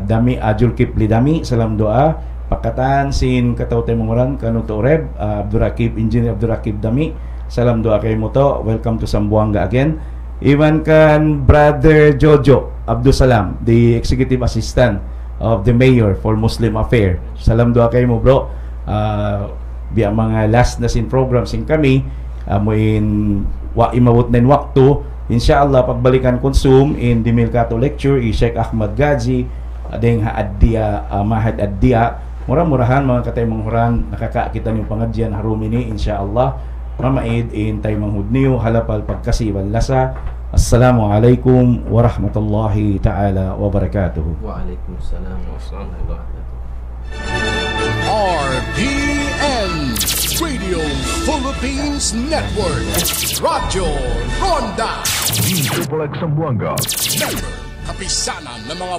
dami Ajul Kipli dami salam doa pakatan sin katawtay manguran kanu to Reb Abdurakib Engineer Abdurakib dami salam doa kay mo to welcome to Zamboanga again iwan kan brother Jojo Abdul Salam the executive assistant of the mayor for Muslim Affairs salam doa kay mo bro biya mga last na sin program sin kami amuin wa imawot na waktu insyaallah pagbalikan konsum in Dimil Kato lecture Sheikh Ahmad Ghazi adeng ha Addia Mahad Addia mura-murahan mga katay manghuran nakakakita niyo pangadyan harumini insyaallah mamaid in tay manghud niyo halapal pagkasiwan lasa. Assalamualaikum warahmatullahi taala wabarakatuh. Waalaikumsalam warahmatullahi wabarakatuh. RPN Radio Philippines Network Radyo Ronda D-Triple X Zamboanga Member Kapisanan ng mga